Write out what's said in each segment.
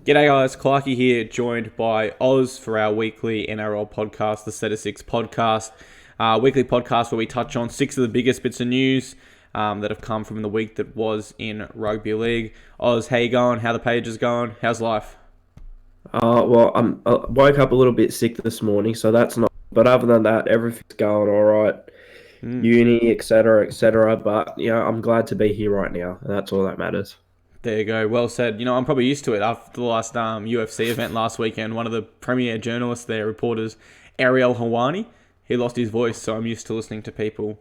G'day guys, Clarkey here, joined by Oz for our weekly NRL podcast, the Set of Six podcast. Weekly podcast where we touch on six of the biggest bits of news that have come from the week that was in rugby league. Oz, how you going? How the pages going? How's life? I woke up a little bit sick this morning, so that's not. But other than that, everything's going all right. Uni, etc., etc. But I'm glad to be here right now, and that's all that matters. There you go. Well said. I'm probably used to it. After the last UFC event last weekend, one of the premier journalists there, reporters, Ariel Hawani, he lost his voice, so I'm used to listening to people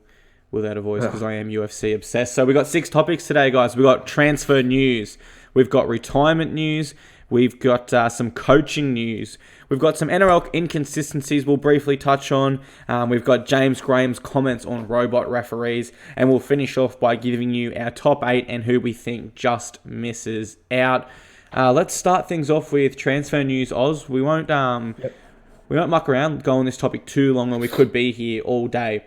without a voice because I am UFC obsessed. So we got 6 topics today, guys. We've got transfer news. We've got retirement news. We've got some coaching news. We've got some NRL inconsistencies we'll briefly touch on. We've got James Graham's comments on robot referees. And we'll finish off by giving you our top 8 and who we think just misses out. Let's start things off with transfer news, Oz. We won't muck around, go on this topic too long, and we could be here all day.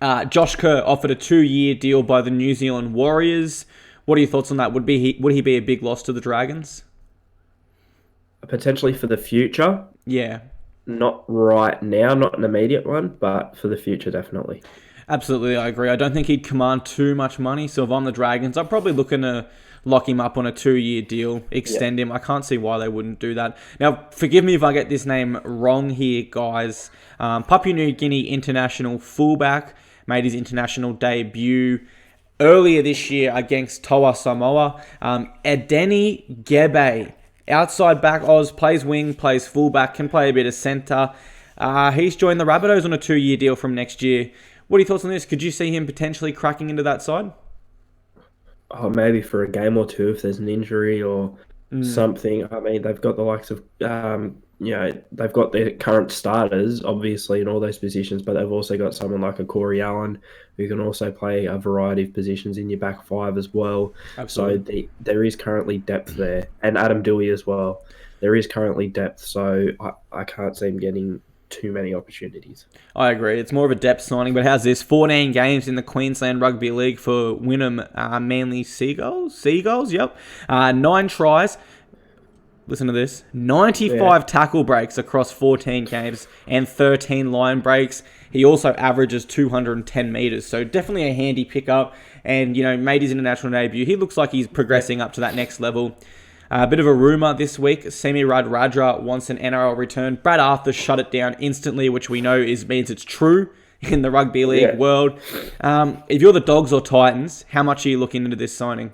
Josh Kerr offered a 2-year deal by the New Zealand Warriors. What are your thoughts on that? Would he be a big loss to the Dragons? Potentially for the future. Yeah. Not right now, not an immediate one, but for the future, definitely. Absolutely, I agree. I don't think he'd command too much money. So if I'm the Dragons, I'm probably looking to lock him up on a 2-year deal, extend him. I can't see why they wouldn't do that. Now, forgive me if I get this name wrong here, guys. Papua New Guinea international fullback made his international debut earlier this year against Toa Samoa. Edeni Gebe. Outside back, Oz, plays wing, plays fullback, can play a bit of centre. He's joined the Rabbitohs on a 2-year deal from next year. What are your thoughts on this? Could you see him potentially cracking into that side? Oh, maybe for a game or two if there's an injury or something. I mean, they've got the likes of, they've got their current starters, obviously, in all those positions, but they've also got someone like a Corey Allen who can also play a variety of positions in your back five as well. Absolutely. So there is currently depth there. And Adam Dewey as well. There is currently depth, so I can't see him getting too many opportunities. I agree. It's more of a depth signing, but how's this? 14 games in the Queensland Rugby League for Wynnum Manly Seagulls. Yep. 9 tries. Listen to this. 95 tackle breaks across 14 games and 13 line breaks. He also averages 210 metres, so definitely a handy pickup. And, made his international debut. He looks like he's progressing up to that next level. A bit of a rumour this week. Semi Radradra wants an NRL return. Brad Arthur shut it down instantly, which we know means it's true in the rugby league world. If you're the Dogs or Titans, how much are you looking into this signing?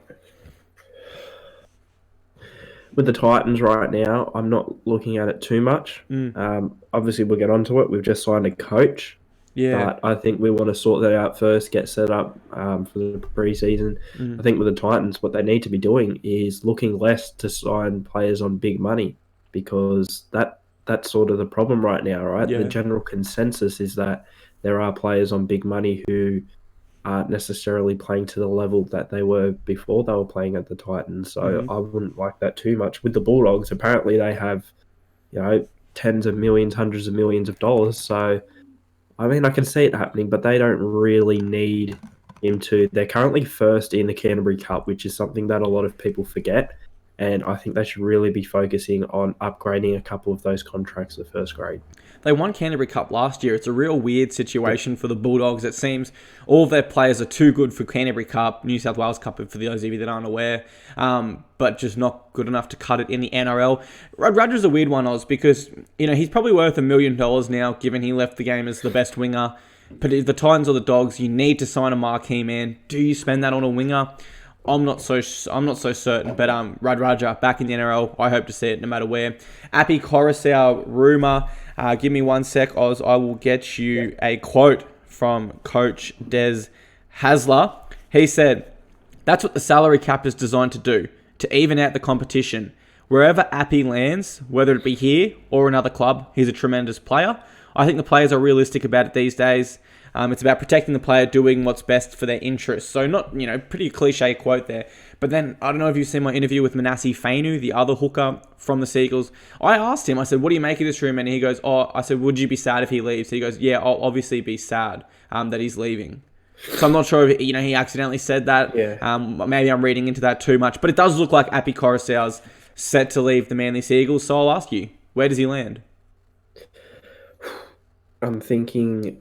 With the Titans right now, I'm not looking at it too much. Obviously, we'll get onto it. We've just signed a coach. Yeah. But I think we want to sort that out first, get set up for the preseason. I think with the Titans, what they need to be doing is looking less to sign players on big money, because that's sort of the problem right now, right? Yeah. The general consensus is that there are players on big money who aren't necessarily playing to the level that they were before they were playing at the Titans. So I wouldn't like that too much. With the Bulldogs, apparently they have, tens of millions, hundreds of millions of dollars. So, I mean, I can see it happening, but they don't really need him to. They're currently first in the Canterbury Cup, which is something that a lot of people forget. And I think they should really be focusing on upgrading a couple of those contracts to first grade. They won Canterbury Cup last year. It's a real weird situation for the Bulldogs. It seems all of their players are too good for Canterbury Cup, New South Wales Cup, for those of you that aren't aware, but just not good enough to cut it in the NRL. Radra's a weird one, Oz, because he's probably worth $1 million now, given he left the game as the best winger. But if the Titans or the Dogs, you need to sign a marquee man. Do you spend that on a winger? I'm not so certain, but Radradra back in the NRL. I hope to see it no matter where. Api Coruscant rumour. Give me 1 sec, Oz. I will get you a quote from Coach Des Hasler. He said, "That's what the salary cap is designed to do, to even out the competition. Wherever Api lands, whether it be here or another club, he's a tremendous player. I think the players are realistic about it these days. It's about protecting the player, doing what's best for their interests." So not, pretty cliche quote there. But then, I don't know if you've seen my interview with Manassi Fainu, the other hooker from the Seagulls. I asked him, I said, "What do you make of this room?" And he goes, I said, "Would you be sad if he leaves?" He goes, "Yeah, I'll obviously be sad that he's leaving." So I'm not sure if, he accidentally said that. Yeah. Maybe I'm reading into that too much. But it does look like Api Coruscant's set to leave the Manly Sea Eagles. So I'll ask you, where does he land? I'm thinking.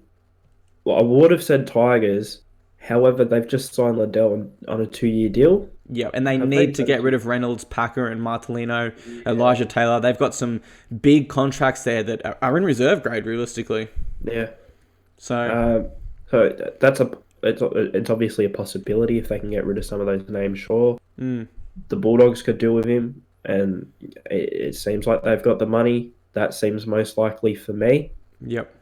Well, I would have said Tigers. However, they've just signed Liddell on a 2-year deal. Yeah, and they Have need they? to get rid of Reynolds, Packer, and Martellino, Elijah Taylor. They've got some big contracts there that are in reserve grade, realistically. Yeah. So, It's obviously a possibility if they can get rid of some of those names. Sure, mm, the Bulldogs could do with him, and it seems like they've got the money. That seems most likely for me. yep.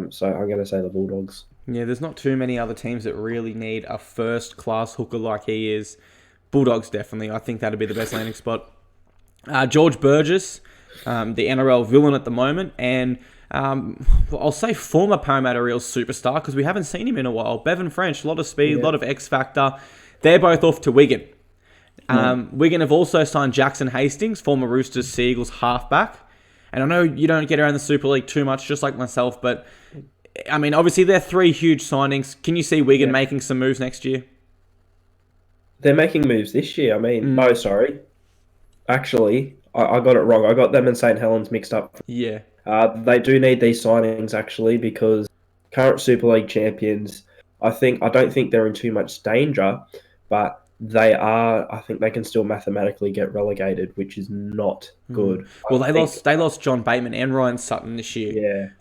So I'm going to say the Bulldogs. Yeah, there's not too many other teams that really need a first-class hooker like he is. Bulldogs, definitely. I think that'd be the best landing spot. George Burgess, the NRL villain at the moment, and I'll say former Parramatta Eels superstar because we haven't seen him in a while. Bevan French, a lot of speed, a lot of X factor. They're both off to Wigan. Wigan have also signed Jackson Hastings, former Roosters Sea Eagles halfback. And I know you don't get around the Super League too much, just like myself, but I mean, obviously they're 3 huge signings. Can you see Wigan making some moves next year? They're making moves this year. I mean, no, sorry. Actually, I got it wrong. I got them and St. Helens mixed up. Yeah. They do need these signings, actually, because current Super League champions, I don't think they're in too much danger, but they are. I think they can still mathematically get relegated, which is not good. Well, they lost John Bateman and Ryan Sutton this year.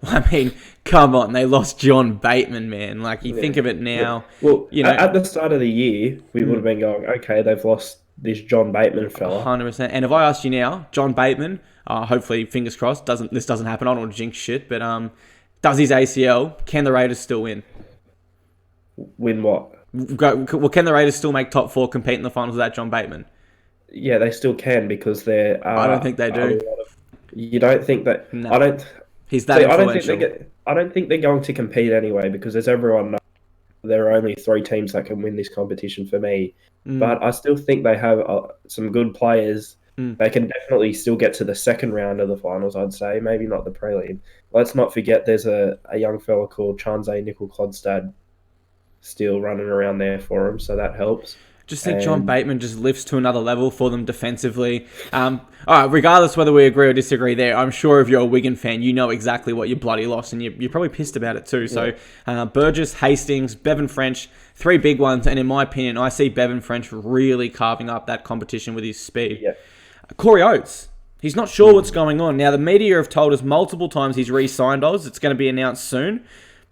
Yeah. I mean, come on, they lost John Bateman, man. Like, you think of it now. Yeah. Well, you know, at the start of the year, we would have been going, okay, they've lost this John Bateman fella. 100%. And if I asked you now, John Bateman, hopefully, fingers crossed, this doesn't happen. I don't want to jinx shit, but does his ACL? Can the Raiders still win? Win what? Well, can the Raiders still make top 4, compete in the finals without John Bateman? Yeah, they still can because they're. I don't think they do. You don't think that? No. I don't. He's that influential. I don't think they're going to compete anyway because, as everyone knows, there are only 3 teams that can win this competition for me. But I still think they have some good players. They can definitely still get to the second round of the finals, I'd say. Maybe not the prelim. Let's not forget there's a young fella called Chanze Nickel-Clodstad still running around there for him, so that helps. Just think John Bateman just lifts to another level for them defensively. All right, regardless whether we agree or disagree there, I'm sure if you're a Wigan fan, you know exactly what you bloody lost, and you're probably pissed about it too. So Burgess, Hastings, Bevan French, 3 big ones, and in my opinion, I see Bevan French really carving up that competition with his speed. Yeah. Corey Oates, he's not sure what's going on. Now, the media have told us multiple times he's re-signed Oz. It's going to be announced soon.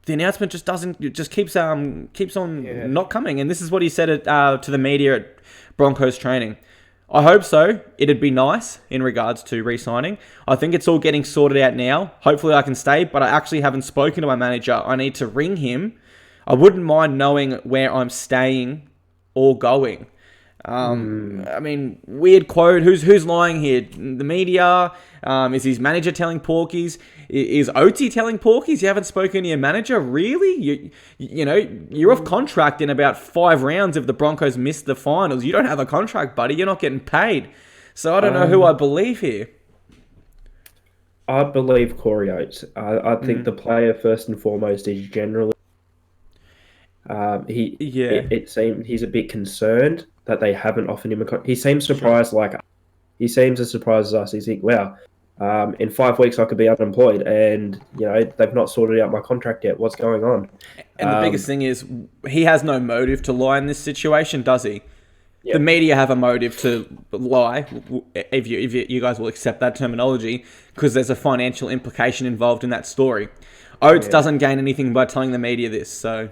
The announcement just keeps on not coming, and this is what he said to the media at Broncos training. I hope so. It'd be nice in regards to re-signing. I think it's all getting sorted out now. Hopefully I can stay, but I actually haven't spoken to my manager. I need to ring him. I wouldn't mind knowing where I'm staying or going. I mean, weird quote. Who's lying here? The media? Is his manager telling porkies? Is Oatsy telling porkies? You haven't spoken to your manager? Really? You're off contract in about 5 rounds if the Broncos miss the finals. You don't have a contract, buddy. You're not getting paid. So I don't know who I believe here. I believe Corey Oates. I think the player, first and foremost, is generally... It seems he's a bit concerned that they haven't offered him he seems surprised he seems as surprised as us. He's like, wow, in 5 weeks I could be unemployed and they've not sorted out my contract yet. What's going on? And the biggest thing is he has no motive to lie in this situation, does he? Yep. The media have a motive to lie, if you guys will accept that terminology, because there's a financial implication involved in that story. Oates doesn't gain anything by telling the media this, so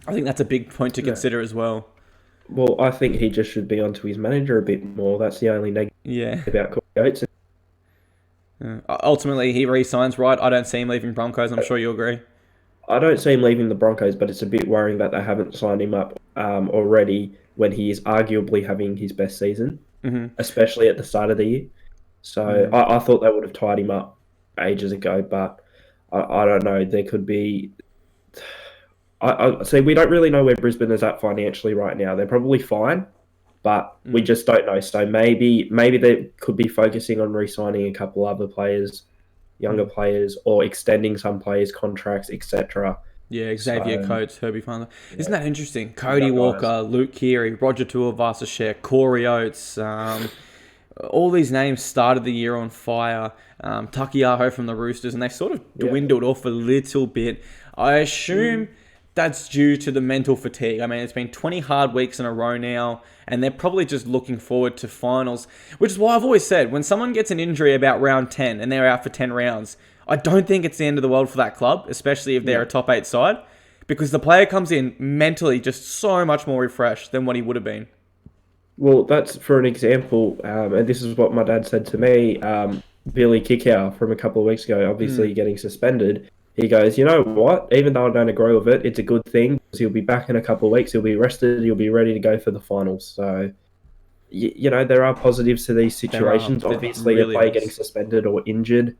I think that's a big point to consider as well. Well, I think he just should be onto his manager a bit more. That's the only negative about Corey Oates. Ultimately, he re-signs, right? I don't see him leaving Broncos. I'm sure you agree. I don't see him leaving the Broncos, but it's a bit worrying that they haven't signed him up already when he is arguably having his best season, especially at the start of the year. So I thought they would have tied him up ages ago, but I don't know. There could be... I see. We don't really know where Brisbane is at financially right now. They're probably fine, but we just don't know. So maybe they could be focusing on re-signing a couple other players, younger players, or extending some players' contracts, etc. Yeah, Xavier Coates, Herbie Farnley. Isn't that interesting? Cody Walker, Luke Keary, Roger Tuivasa-Sheck, Corey Oates. all these names started the year on fire. Takiaho from the Roosters, and they've sort of dwindled off a little bit. I assume that's due to the mental fatigue. I mean, it's been 20 hard weeks in a row now, and they're probably just looking forward to finals, which is why I've always said, when someone gets an injury about round 10 and they're out for 10 rounds, I don't think it's the end of the world for that club, especially if they're a top 8 side, because the player comes in mentally just so much more refreshed than what he would have been. Well, that's for an example, and this is what my dad said to me. Billy Kickow from a couple of weeks ago, obviously getting suspended. He goes, you know what? Even though I don't agree with it, it's a good thing because he'll be back in a couple of weeks. He'll be rested. He'll be ready to go for the finals. So, there are positives to these situations. Obviously, really a player getting suspended or injured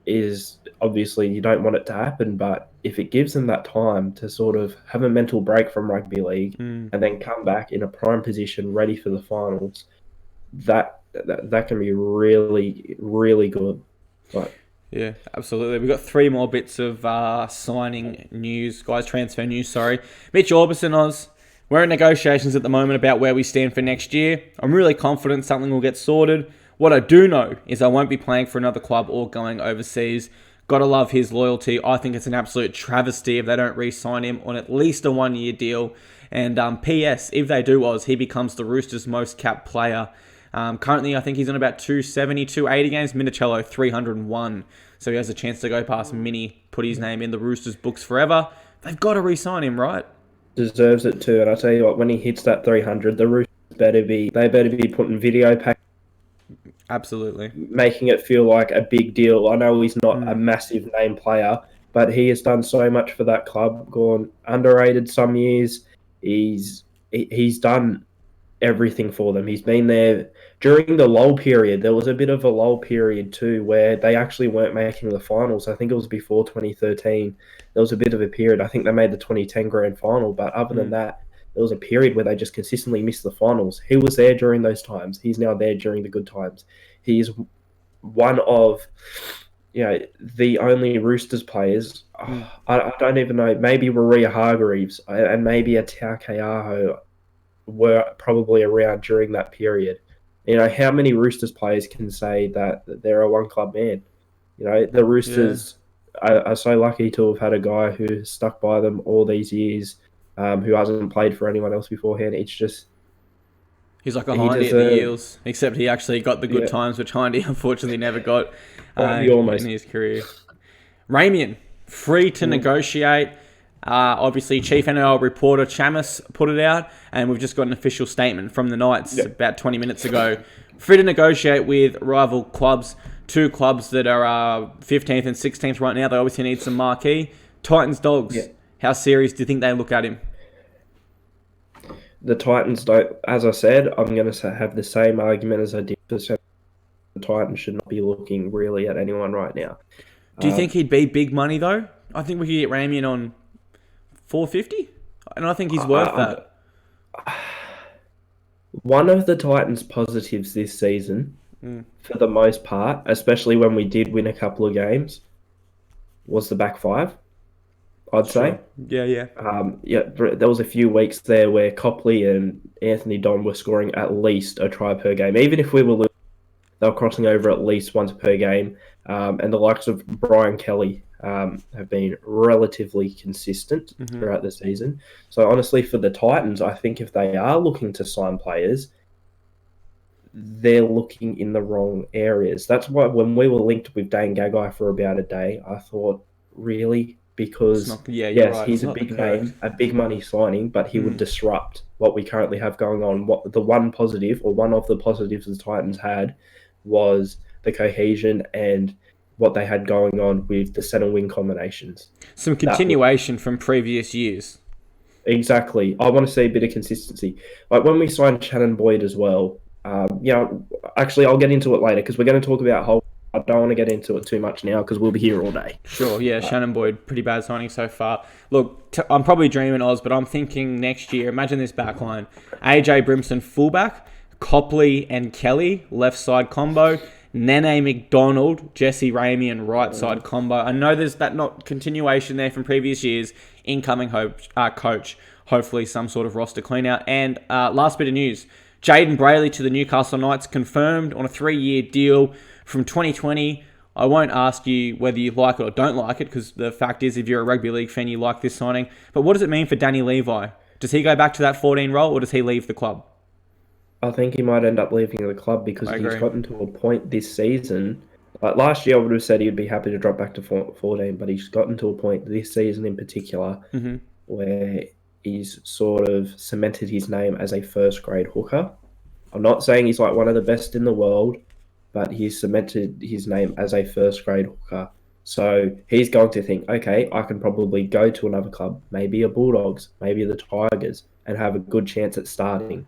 is obviously you don't want it to happen. But if it gives them that time to sort of have a mental break from rugby league and then come back in a prime position, ready for the finals, that can be really, really good. But yeah, absolutely. We've got 3 more bits of signing news, guys, transfer news, sorry. Mitch Orbison, Oz. We're in negotiations at the moment about where we stand for next year. I'm really confident something will get sorted. What I do know is I won't be playing for another club or going overseas. Gotta love his loyalty. I think it's an absolute travesty if they don't re-sign him on at least a 1-year deal. And P.S., if they do, Oz, he becomes the Roosters' most capped player. Currently, I think he's on about 270, 280 games. Minicello, 301. So he has a chance to go past Mini, put his name in the Roosters' books forever. They've got to re-sign him, right? Deserves it too. And I tell you what, when he hits that 300, the Roosters better be putting video pack. Absolutely. Making it feel like a big deal. I know he's not a massive name player, but he has done so much for that club. Gone underrated some years. He's done everything for them. He's been there during the lull period. There was a bit of a lull period too where they actually weren't making the finals. I think it was before 2013. There was a bit of a period. I think they made the 2010 grand final, but other than that, there was a period where they just consistently missed the finals. He was there during those times. He's now there during the good times. He's one of the only Roosters players. I don't even know. Maybe Maria Hargreaves and maybe a Taukeiaho were probably around during that period. How many Roosters players can say that they're a one-club man? The Roosters are so lucky to have had a guy who stuck by them all these years, who hasn't played for anyone else beforehand. It's just... He's like a Hindy at the Eels, except he actually got the good times, which Hindy unfortunately never got in his career. Ramian, free to negotiate. Obviously, Chief NRL reporter Chamis put it out, and we've just got an official statement from the Knights about 20 minutes ago. Free to negotiate with rival clubs, 2 clubs that are 15th and 16th right now. They obviously need some marquee. Titans, Dogs. Yeah. How serious do you think they look at him? The Titans don't, as I said, I'm going to have the same argument as I did for the Titans should not be looking really at anyone right now. Do you think he'd be big money though? I think we could get Ramian on $450, and I think he's worth that. One of the Titans' positives this season, for the most part, especially when we did win a couple of games, was the back 5. I'd say. Yeah. There was a few weeks there where Copley and Anthony Don were scoring at least a try per game. Even if we were losing, they were crossing over at least once per game. And the likes of Brian Kelly have been relatively consistent throughout the season. So honestly, for the Titans, I think if they are looking to sign players, they're looking in the wrong areas. That's why when we were linked with Dane Gagai for about a day, I thought, really? Because he's a big name, a big money signing, but he would disrupt what we currently have going on. What the one positive, or one of the positives the Titans had, was the cohesion and what they had going on with the centre wing combinations. Some continuation from previous years. Exactly. I want to see a bit of consistency. Like when we signed Shannon Boyd as well. Actually, I'll get into it later because we're going to talk about whole. I don't want to get into it too much now because we'll be here all day. Sure, yeah. Shannon Boyd, pretty bad signing so far. Look, I'm probably dreaming, Oz, but I'm thinking next year, imagine this backline. AJ Brimson, fullback. Copley and Kelly, left side combo. Nene McDonald, Jesse Ramian, right side combo. I know there's that not continuation there from previous years. Incoming coach. Hopefully some sort of roster clean out. And last bit of news. Jaden Brayley to the Newcastle Knights, confirmed on a 3-year deal from 2020. I won't ask you whether you like it or don't like it, because the fact is, if you're a rugby league fan, you like this signing. But what does it mean for Danny Levi? Does he go back to that 14 role, or does he leave the club? I think he might end up leaving the club because he's gotten to a point this season. Like last year, I would have said he'd be happy to drop back to 14, but he's gotten to a point this season in particular where he's sort of cemented his name as a first-grade hooker. I'm not saying he's like one of the best in the world, but he's cemented his name as a first-grade hooker. So he's going to think, okay, I can probably go to another club, maybe a Bulldogs, maybe the Tigers, and have a good chance at starting.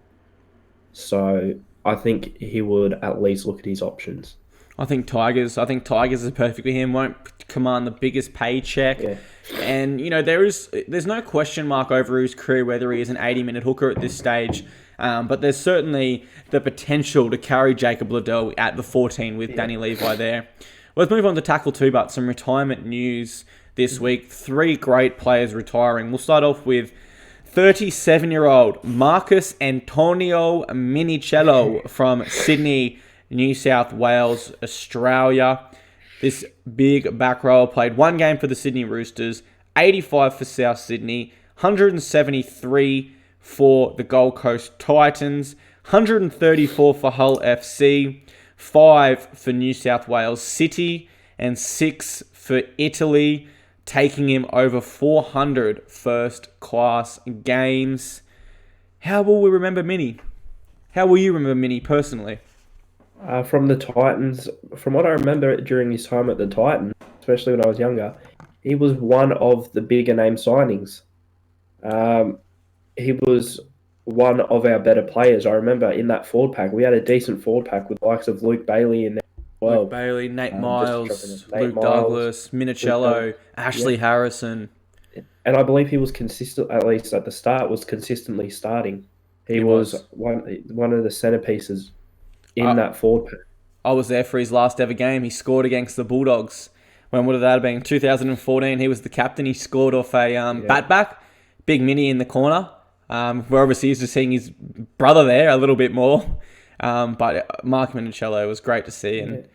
So I think he would at least look at his options. I think Tigers is perfect for him. Won't command the biggest paycheck. Yeah. And, there's no question mark over his career whether he is an 80-minute hooker at this stage. But there's certainly the potential to carry Jacob Liddell at the 14 with Danny Levi there. Let's move on to tackle 2, but some retirement news this week. 3 great players retiring. We'll start off with 37-year-old Marcus Antonio Minicello from Sydney, New South Wales, Australia. This big back rower played 1 game for the Sydney Roosters, 85 for South Sydney, 173 for the Gold Coast Titans, 134 for Hull FC, 5 for New South Wales City, and 6 for Italy, taking him over 400 first-class games. How will we remember Mini? How will you remember Mini personally? From the Titans, from what I remember during his time at the Titans, especially when I was younger, he was one of the bigger name signings. He was one of our better players. I remember in that forward pack, we had a decent forward pack with the likes of Luke Bailey in there as well. Luke Bailey, Nate Miles, Luke Douglas, Minicello, Ashley Harrison. And I believe he was consistent, at least at the start, was consistently starting. He was one of the centerpieces in that forward pack. I was there for his last ever game. He scored against the Bulldogs. When would that have been? 2014. He was the captain. He scored off a bat back. Big Mini in the corner. We're obviously used to seeing his brother there a little bit more. But Mark Minicello was great to see. And,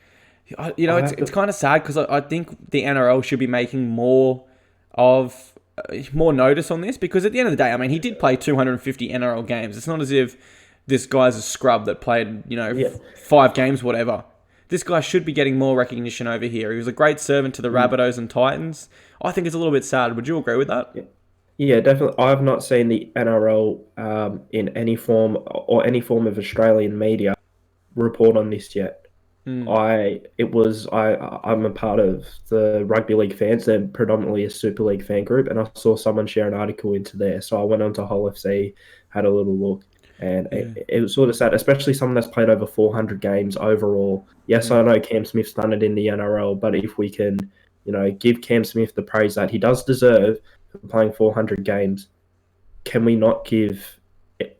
it's kind of sad because I think the NRL should be making more notice on this, because at the end of the day, I mean, he did play 250 NRL games. It's not as if this guy's a scrub that played, 5 games, whatever. This guy should be getting more recognition over here. He was a great servant to the Rabbitohs and Titans. I think it's a little bit sad. Would you agree with that? Yeah, definitely. I've not seen the NRL in any form of Australian media report on this yet. I'm a part of the rugby league fans. They're predominantly a Super League fan group, and I saw someone share an article into there. So I went on to Hull FC, had a little look. And it was sort of sad, especially someone that's played over 400 games overall. Yes, I know Cam Smith's done it in the NRL, but if we can, give Cam Smith the praise that he does deserve for playing 400 games, can we not give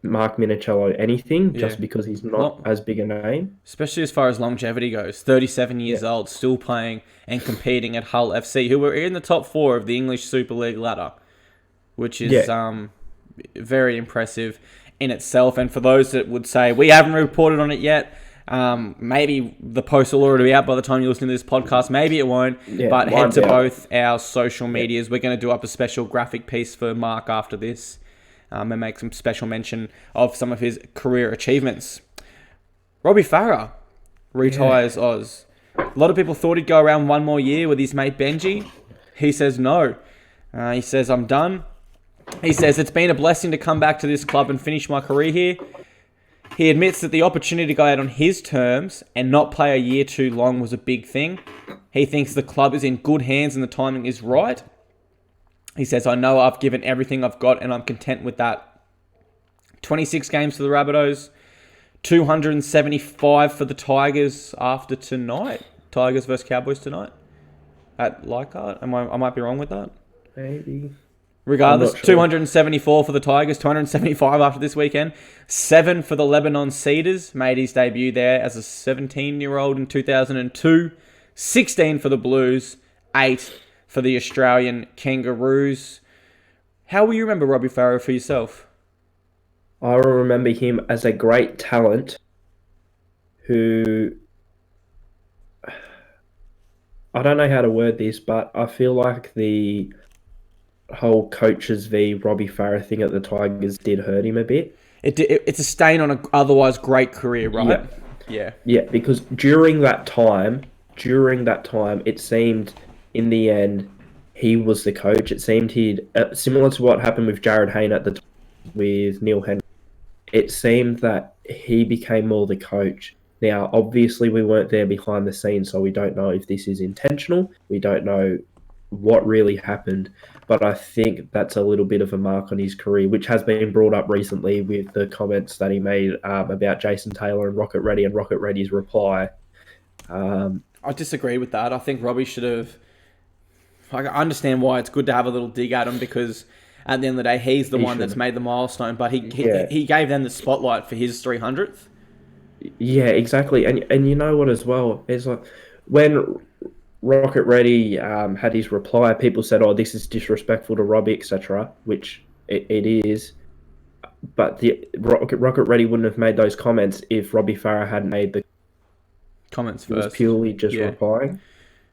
Mark Minicello anything just because he's not as big a name? Especially as far as longevity goes. 37 years old, still playing and competing at Hull FC, who were in the top 4 of the English Super League ladder, which is very impressive in itself. And for those that would say we haven't reported on it yet, maybe the post will already be out by the time you listen to this podcast. Maybe it won't, but head to both our social medias. We're going to do up a special graphic piece for Mark after this, and make some special mention of some of his career achievements. Robbie Farah retires Oz. A lot of people thought he'd go around one more year with his mate Benji. He says no. He says, I'm done. He says, it's been a blessing to come back to this club and finish my career here. He admits that the opportunity to go out on his terms and not play a year too long was a big thing. He thinks the club is in good hands and the timing is right. He says, I know I've given everything I've got and I'm content with that. 26 games for the Rabbitohs, 275 for the Tigers after tonight. Tigers versus Cowboys tonight at Leichhardt. I might be wrong with that. Maybe. Regardless, 274 for the Tigers, 275 after this weekend. 7 for the Lebanon Cedars, made his debut there as a 17-year-old in 2002. 16 for the Blues, 8 for the Australian Kangaroos. How will you remember Robbie Farah for yourself? I remember him as a great talent who, I don't know how to word this, but I feel like the whole coaches v Robbie Farah thing at the Tigers did hurt him a bit. It's a stain on an otherwise great career, right? Yeah, Yeah. yeah, because during that time, it seemed in the end he was the coach. It seemed he'd similar to what happened with Jared Hayne at the time with Neil Henry. It seemed that he became more the coach. Now, obviously, we weren't there behind the scenes, so we don't know if this is intentional. We don't know what really happened. But I think that's a little bit of a mark on his career, which has been brought up recently with the comments that he made about Jason Taylor and Rocket Reddy and Rocket Reddy's reply. I disagree with that. I think Robbie should have. I understand why it's good to have a little dig at him because at the end of the day, he's the one that's made the milestone, but he gave them the spotlight for his 300th. Yeah, exactly. And you know what as well? It's like when Rocket Reddy had his reply, people said, "Oh, this is disrespectful to Robbie, etc." Which it is. But the Rocket Reddy wouldn't have made those comments if Robbie Farah hadn't made the Comments It was first. purely just Yeah. replying.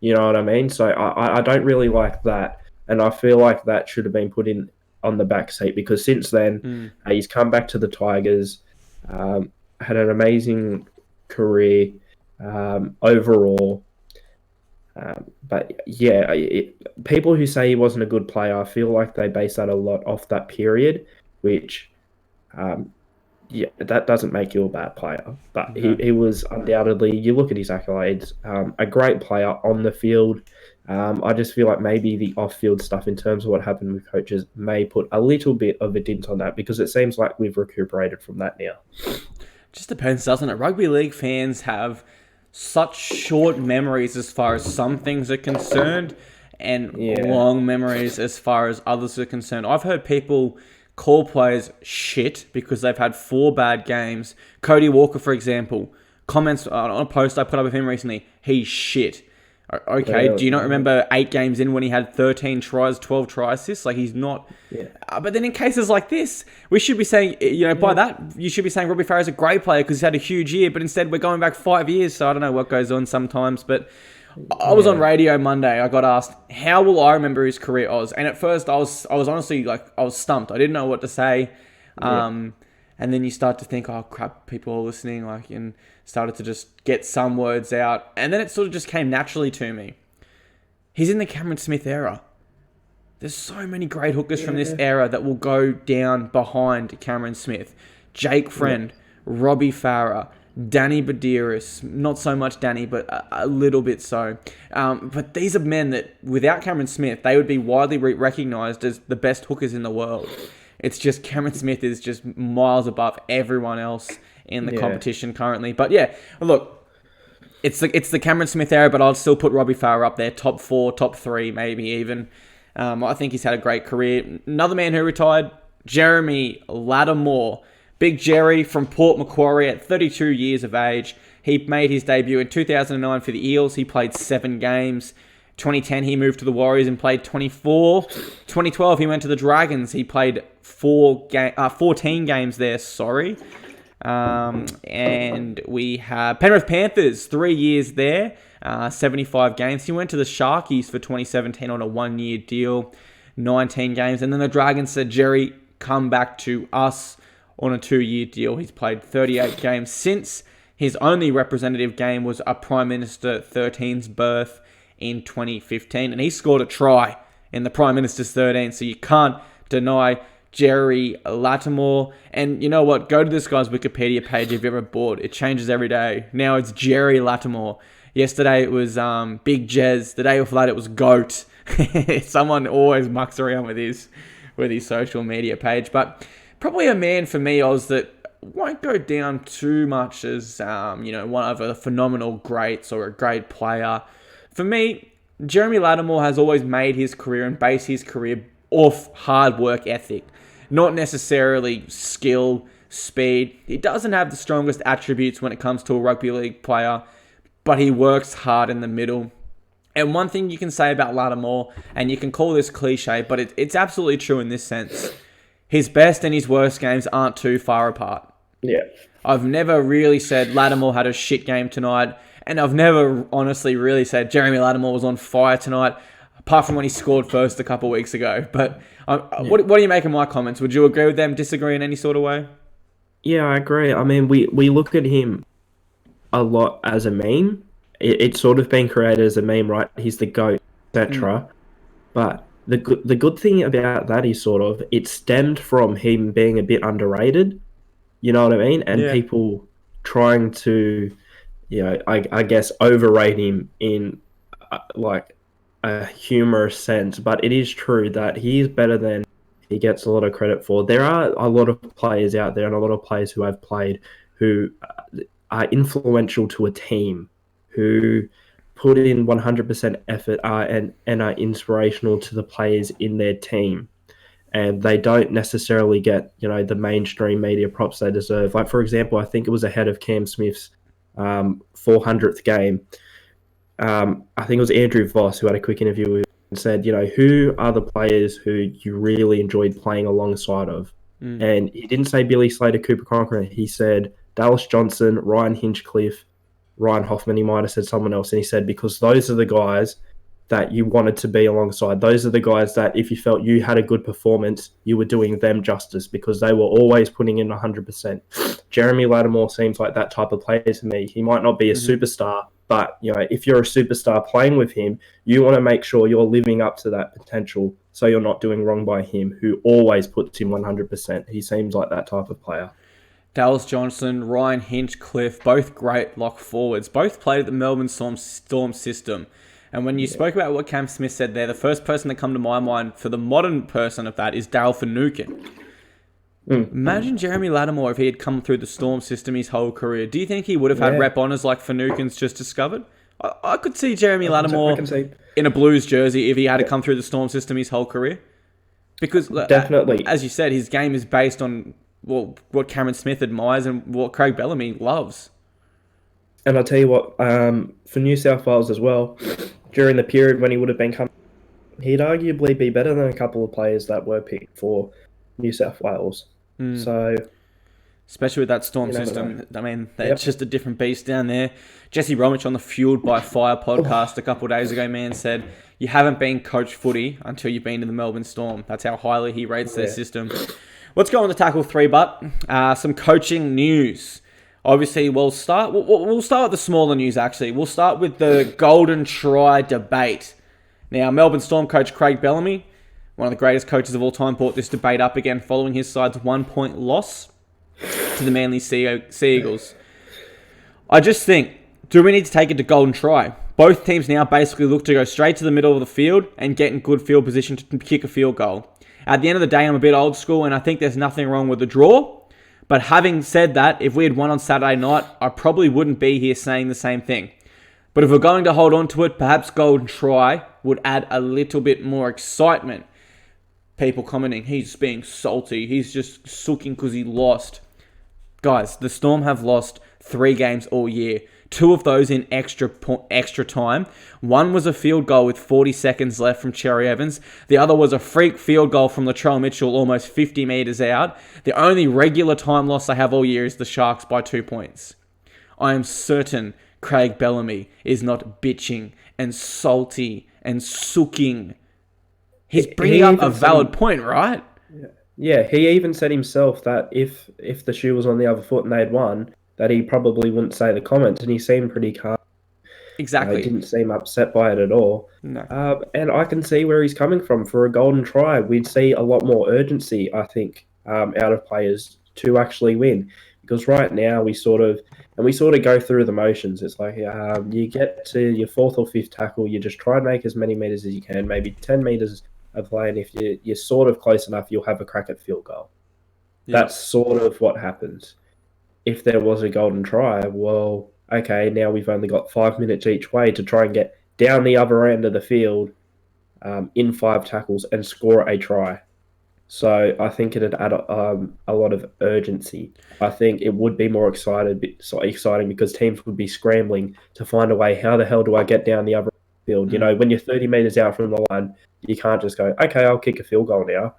You know what I mean? So I don't really like that, and I feel like that should have been put in on the back seat because since then he's come back to the Tigers, had an amazing career overall. But yeah, people who say he wasn't a good player, I feel like they base that a lot off that period, which um, yeah, that doesn't make you a bad player. But No. he was undoubtedly, you look at his accolades, a great player on the field. I just feel like maybe the off field stuff in terms of what happened with coaches may put a little bit of a dint on that because it seems like we've recuperated from that now. Just depends, doesn't it? Rugby league fans have such short memories as far as some things are concerned and Yeah. long memories as far as others are concerned. I've heard people call players shit because they've had 4 bad games. Cody Walker, for example, comments on a post I put up of him recently, he's shit. Okay, do you not remember 8 games in when he had 13 tries, 12 try assists? Like, he's not... Yeah. But then in cases like this, we should be saying, by that, you should be saying Robbie Farah's a great player because he's had a huge year, but instead we're going back 5 years, so I don't know what goes on sometimes. But I was on radio Monday, I got asked, how will I remember his career, Oz? And at first I was honestly, like, I was stumped. I didn't know what to say. And then you start to think, oh crap, people are listening, like, and started to just get some words out. And then it sort of just came naturally to me. He's in the Cameron Smith era. There's so many great hookers from this era that will go down behind Cameron Smith. Jake Friend, Robbie Farah, Danny Badiris. Not so much Danny, but a little bit so. But these are men that, without Cameron Smith, they would be widely recognised as the best hookers in the world. It's just Cameron Smith is just miles above everyone else in the competition currently. But yeah, look, it's the Cameron Smith era, but I'll still put Robbie Farah up there, top 4, top 3, maybe even. I think he's had a great career. Another man who retired, Jeremy Lattimore. Big Jerry from Port Macquarie at 32 years of age. He made his debut in 2009 for the Eels. He played 7 games. 2010, he moved to the Warriors and played 24. 2012, he went to the Dragons. He played 14 games there, sorry. And we have Penrith Panthers, 3 years there, 75 games. He went to the Sharkies for 2017 on a 1-year deal, 19 games. And then the Dragons said, Jerry, come back to us on a 2-year deal. He's played 38 games since. His only representative game was a Prime Minister 13's birth in 2015. And he scored a try in the Prime Minister's 13, so you can't deny Jerry Lattimore. And you know what? Go to this guy's Wikipedia page if you're ever bored. It changes every day. Now it's Jerry Lattimore. Yesterday it was Big Jez. The day before that it was Goat. Someone always mucks around with his social media page. But probably a man for me, Oz, that won't go down too much as one of the phenomenal greats or a great player. For me, Jeremy Lattimore has always made his career and based his career off hard work ethic. Not necessarily skill, speed. He doesn't have the strongest attributes when it comes to a rugby league player, but he works hard in the middle. And one thing you can say about Lattimore, and you can call this cliche, but it's absolutely true in this sense. his best and his worst games aren't too far apart. Yeah. I've never really said Lattimore had a shit game tonight, and I've never honestly really said Jeremy Lattimore was on fire tonight, apart from when he scored first a couple of weeks ago. But what do you make of my comments? Would you agree with them, disagree in any sort of way? Yeah, I agree. I mean, we look at him a lot as a meme. It's sort of been created as a meme, right? He's the GOAT, etc. But the good thing about that is sort of it stemmed from him being a bit underrated. You know what I mean? And people trying to, I guess overrate him in like a humorous sense. But it is true that he is better than he gets a lot of credit for. There are a lot of players out there and a lot of players who have played who are influential to a team, who put in 100% effort and are inspirational to the players in their team. And they don't necessarily get, the mainstream media props they deserve. Like, for example, I think it was ahead of Cam Smith's 400th game. I think it was Andrew Voss who had a quick interview with him and said, who are the players who you really enjoyed playing alongside of? And he didn't say Billy Slater, Cooper Conklin. He said Dallas Johnson, Ryan Hinchcliffe, Ryan Hoffman. He might have said someone else. And he said, because those are the guys that you wanted to be alongside. Those are the guys that if you felt you had a good performance, you were doing them justice because they were always putting in 100%. Jeremy Lattimore seems like that type of player to me. He might not be a superstar, but if you're a superstar playing with him, you want to make sure you're living up to that potential so you're not doing wrong by him, who always puts in 100%. He seems like that type of player. Dallas Johnson, Ryan Hinchcliffe, both great lock forwards, both played at the Melbourne Storm system. And when you spoke about what Cam Smith said there, the first person that come to my mind for the modern person of that is Dale Finucane. Imagine Jeremy Lattimore if he had come through the Storm system his whole career. Do you think he would have had rep honours like Finucane's just discovered? I could see Jeremy Lattimore in a Blues jersey if he had to come through the Storm system his whole career. Because, definitely, as you said, his game is based on what Cameron Smith admires and what Craig Bellamy loves. And I'll tell you what, for New South Wales as well, during the period when he would have been coming, he'd arguably be better than a couple of players that were picked for New South Wales. So, especially with that Storm system, I mean, it's just a different beast down there. Jesse Bromwich on the Fueled by Fire podcast a couple of days ago, man, said, you haven't been coached footy until you've been to the Melbourne Storm. That's how highly he rates their system. Let's go on to tackle 3, but some coaching news. Obviously, we'll start with the smaller news, actually. We'll start with the Golden Try debate. Now, Melbourne Storm coach Craig Bellamy, one of the greatest coaches of all time, brought this debate up again following his side's 1-point loss to the Manly Sea Eagles. I just think, do we need to take it to Golden Try? Both teams now basically look to go straight to the middle of the field and get in good field position to kick a field goal. At the end of the day, I'm a bit old school, and I think there's nothing wrong with the draw. But having said that, if we had won on Saturday night, I probably wouldn't be here saying the same thing. But if we're going to hold on to it, perhaps Golden Try would add a little bit more excitement. People commenting, he's being salty, he's just sooking because he lost. Guys, the Storm have lost 3 games all year. 2 of those in extra time. One was a field goal with 40 seconds left from Cherry Evans. The other was a freak field goal from Latrell Mitchell almost 50 metres out. The only regular time loss they have all year is the Sharks by 2 points. I am certain Craig Bellamy is not bitching and salty and sooking. He's bringing up a valid point, right? Yeah, he even said himself that if the shoe was on the other foot and they'd won, that he probably wouldn't say the comments, and he seemed pretty calm. Exactly. He didn't seem upset by it at all. No. And I can see where he's coming from. For a Golden Try, we'd see a lot more urgency, I think, out of players to actually win. Because right now we sort of go through the motions. It's like you get to your 4th or 5th tackle, you just try and make as many meters as you can, maybe 10 meters of play, and if you're sort of close enough, you'll have a crack at field goal. Yeah. That's sort of what happens. If there was a Golden Try, well, okay, now we've only got 5 minutes each way to try and get down the other end of the field in 5 tackles and score a try. So I think it'd add a lot of urgency. I think it would be more exciting because teams would be scrambling to find a way, how the hell do I get down the other field? When you're 30 metres out from the line, you can't just go, okay, I'll kick a field goal now.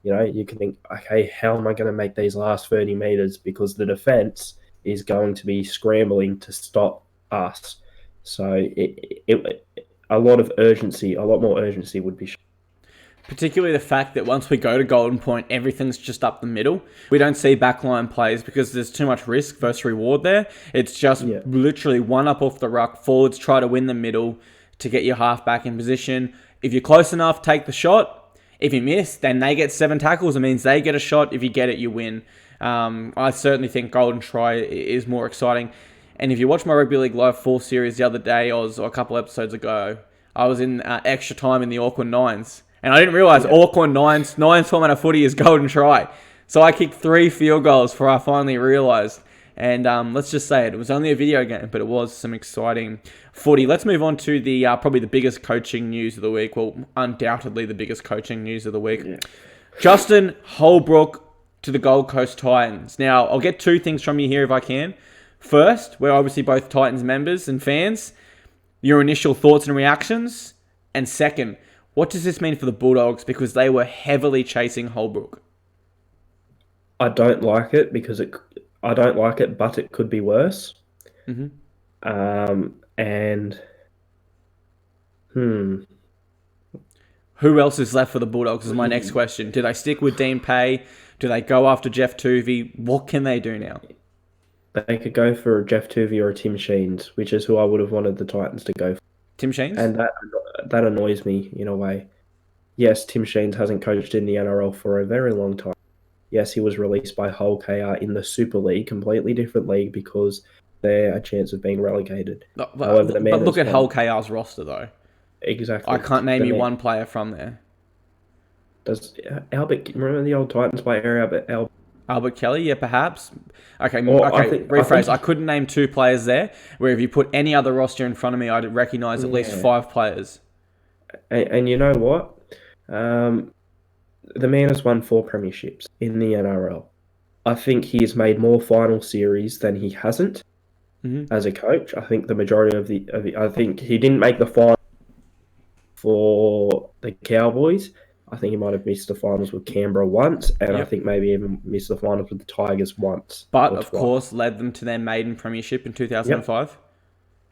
You can think, okay, how am I going to make these last 30 meters? Because the defense is going to be scrambling to stop us. So a lot more urgency would be shown. Particularly the fact that once we go to Golden Point, everything's just up the middle. We don't see backline plays because there's too much risk versus reward there. It's just literally one up off the ruck. Forwards try to win the middle to get your half back in position. If you're close enough, take the shot. If you miss, then they get 7 tackles. It means they get a shot. If you get it, you win. I certainly think Golden Try is more exciting. And if you watch my Rugby League Live 4 series the other day, or a couple episodes ago, I was in extra time in the Auckland Nines. And I didn't realise Auckland Nines format of footy is Golden Try. So I kicked 3 field goals before I finally realised. And let's just say it was only a video game, but it was some exciting footy. Let's move on to the probably the biggest coaching news of the week. Well, undoubtedly the biggest coaching news of the week. Yeah. Justin Holbrook to the Gold Coast Titans. Now, I'll get 2 things from you here if I can. First, we're obviously both Titans members and fans. Your initial thoughts and reactions. And second, what does this mean for the Bulldogs? Because they were heavily chasing Holbrook. I don't like it but it could be worse. Mm-hmm. Who else is left for the Bulldogs is my next question. Do they stick with Dean Pay? Do they go after Jeff Tuvey? What can they do now? They could go for a Jeff Tuvey or a Tim Sheens, which is who I would have wanted the Titans to go for. Tim Sheens? And that annoys me in a way. Yes, Tim Sheens hasn't coached in the NRL for a very long time. Yes, he was released by Hull KR in the Super League, completely different league, because they're a chance of being relegated. But look at Hull KR's roster, though. Exactly. I can't name you one player from there. Does Albert, remember the old Titans player, Albert Kelly? Yeah, perhaps. Okay, rephrase. I couldn't name 2 players there, where if you put any other roster in front of me, I'd recognise at least 5 players. And you know what? The man has won 4 premierships in the NRL. I think he has made more final series than he hasn't as a coach. I think the majority of the I think he didn't make the final for the Cowboys. I think he might have missed the finals with Canberra once, and I think maybe even missed the finals with the Tigers once. But of course, led them to their maiden premiership in 2005. Yep.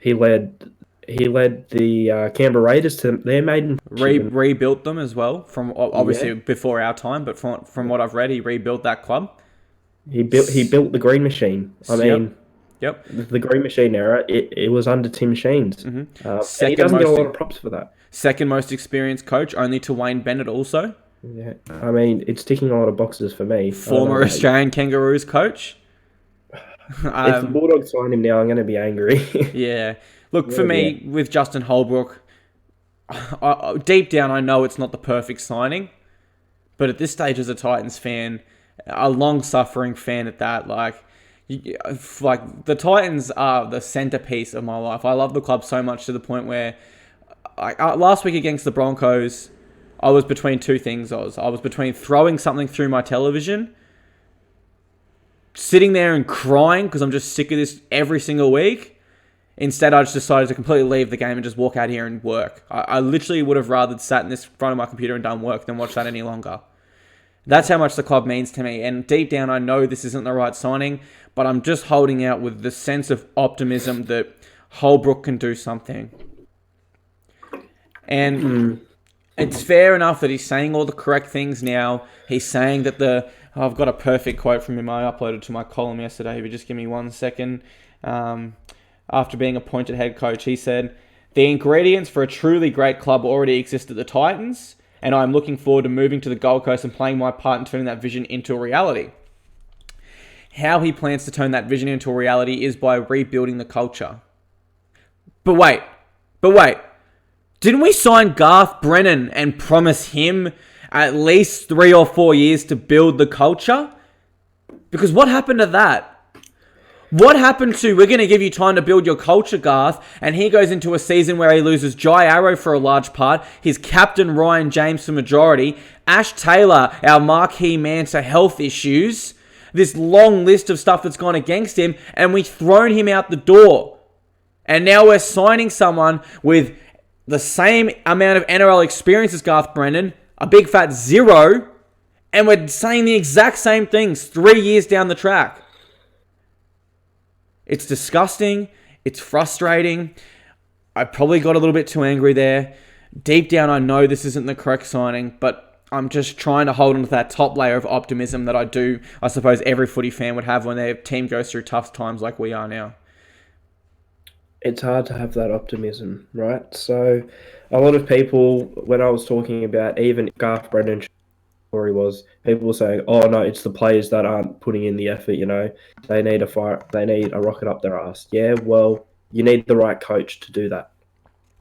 He led the Canberra Raiders to their maiden rebuilt them as well from obviously before our time, but from what I've read, he rebuilt that club. He built the Green Machine. I mean, the Green Machine era. It was under Tim Sheens. Mm-hmm. And he doesn't get a lot of props for that. Second most experienced coach, only to Wayne Bennett also. Yeah, I mean, it's ticking a lot of boxes for me. Former Australian Kangaroos coach. If the Bulldogs sign him now, I'm going to be angry. Yeah. Look, for me, with Justin Holbrook, deep down, I know it's not the perfect signing. But at this stage, as a Titans fan, a long-suffering fan at that, like the Titans are the centerpiece of my life. I love the club so much to the point where last week against the Broncos, I was between 2 things. I was between throwing something through my television, sitting there and crying because I'm just sick of this every single week. Instead, I just decided to completely leave the game and just walk out here and work. I literally would have rather sat in this front of my computer and done work than watch that any longer. That's how much the club means to me. And deep down, I know this isn't the right signing, but I'm just holding out with the sense of optimism that Holbrook can do something. And it's fair enough that he's saying all the correct things now. He's saying that I've got a perfect quote from him I uploaded to my column yesterday. If you just give me 1 second. After being appointed head coach, he said, "The ingredients for a truly great club already exist at the Titans, and I'm looking forward to moving to the Gold Coast and playing my part in turning that vision into a reality." How he plans to turn that vision into a reality is by rebuilding the culture. But wait. Didn't we sign Garth Brennan and promise him at least 3 or 4 years to build the culture? Because what happened to that? What happened to, we're going to give you time to build your culture, Garth, and he goes into a season where he loses Jai Arrow for a large part, his captain Ryan James for majority, Ash Taylor, our marquee man, to health issues, this long list of stuff that's gone against him, and we've thrown him out the door. And now we're signing someone with the same amount of NRL experience as Garth Brennan, a big fat 0, And we're saying the exact same things 3 years down the track. It's disgusting. It's frustrating. I probably got a little bit too angry there. Deep down, I know this isn't the correct signing, but I'm just trying to hold on to that top layer of optimism that I suppose every footy fan would have when their team goes through tough times like we are now. It's hard to have that optimism, right? So a lot of people, when I was talking about even Garth Brennan story was, people were saying, oh no, it's the players that aren't putting in the effort, they need a rocket up their ass. Yeah, well, you need the right coach to do that.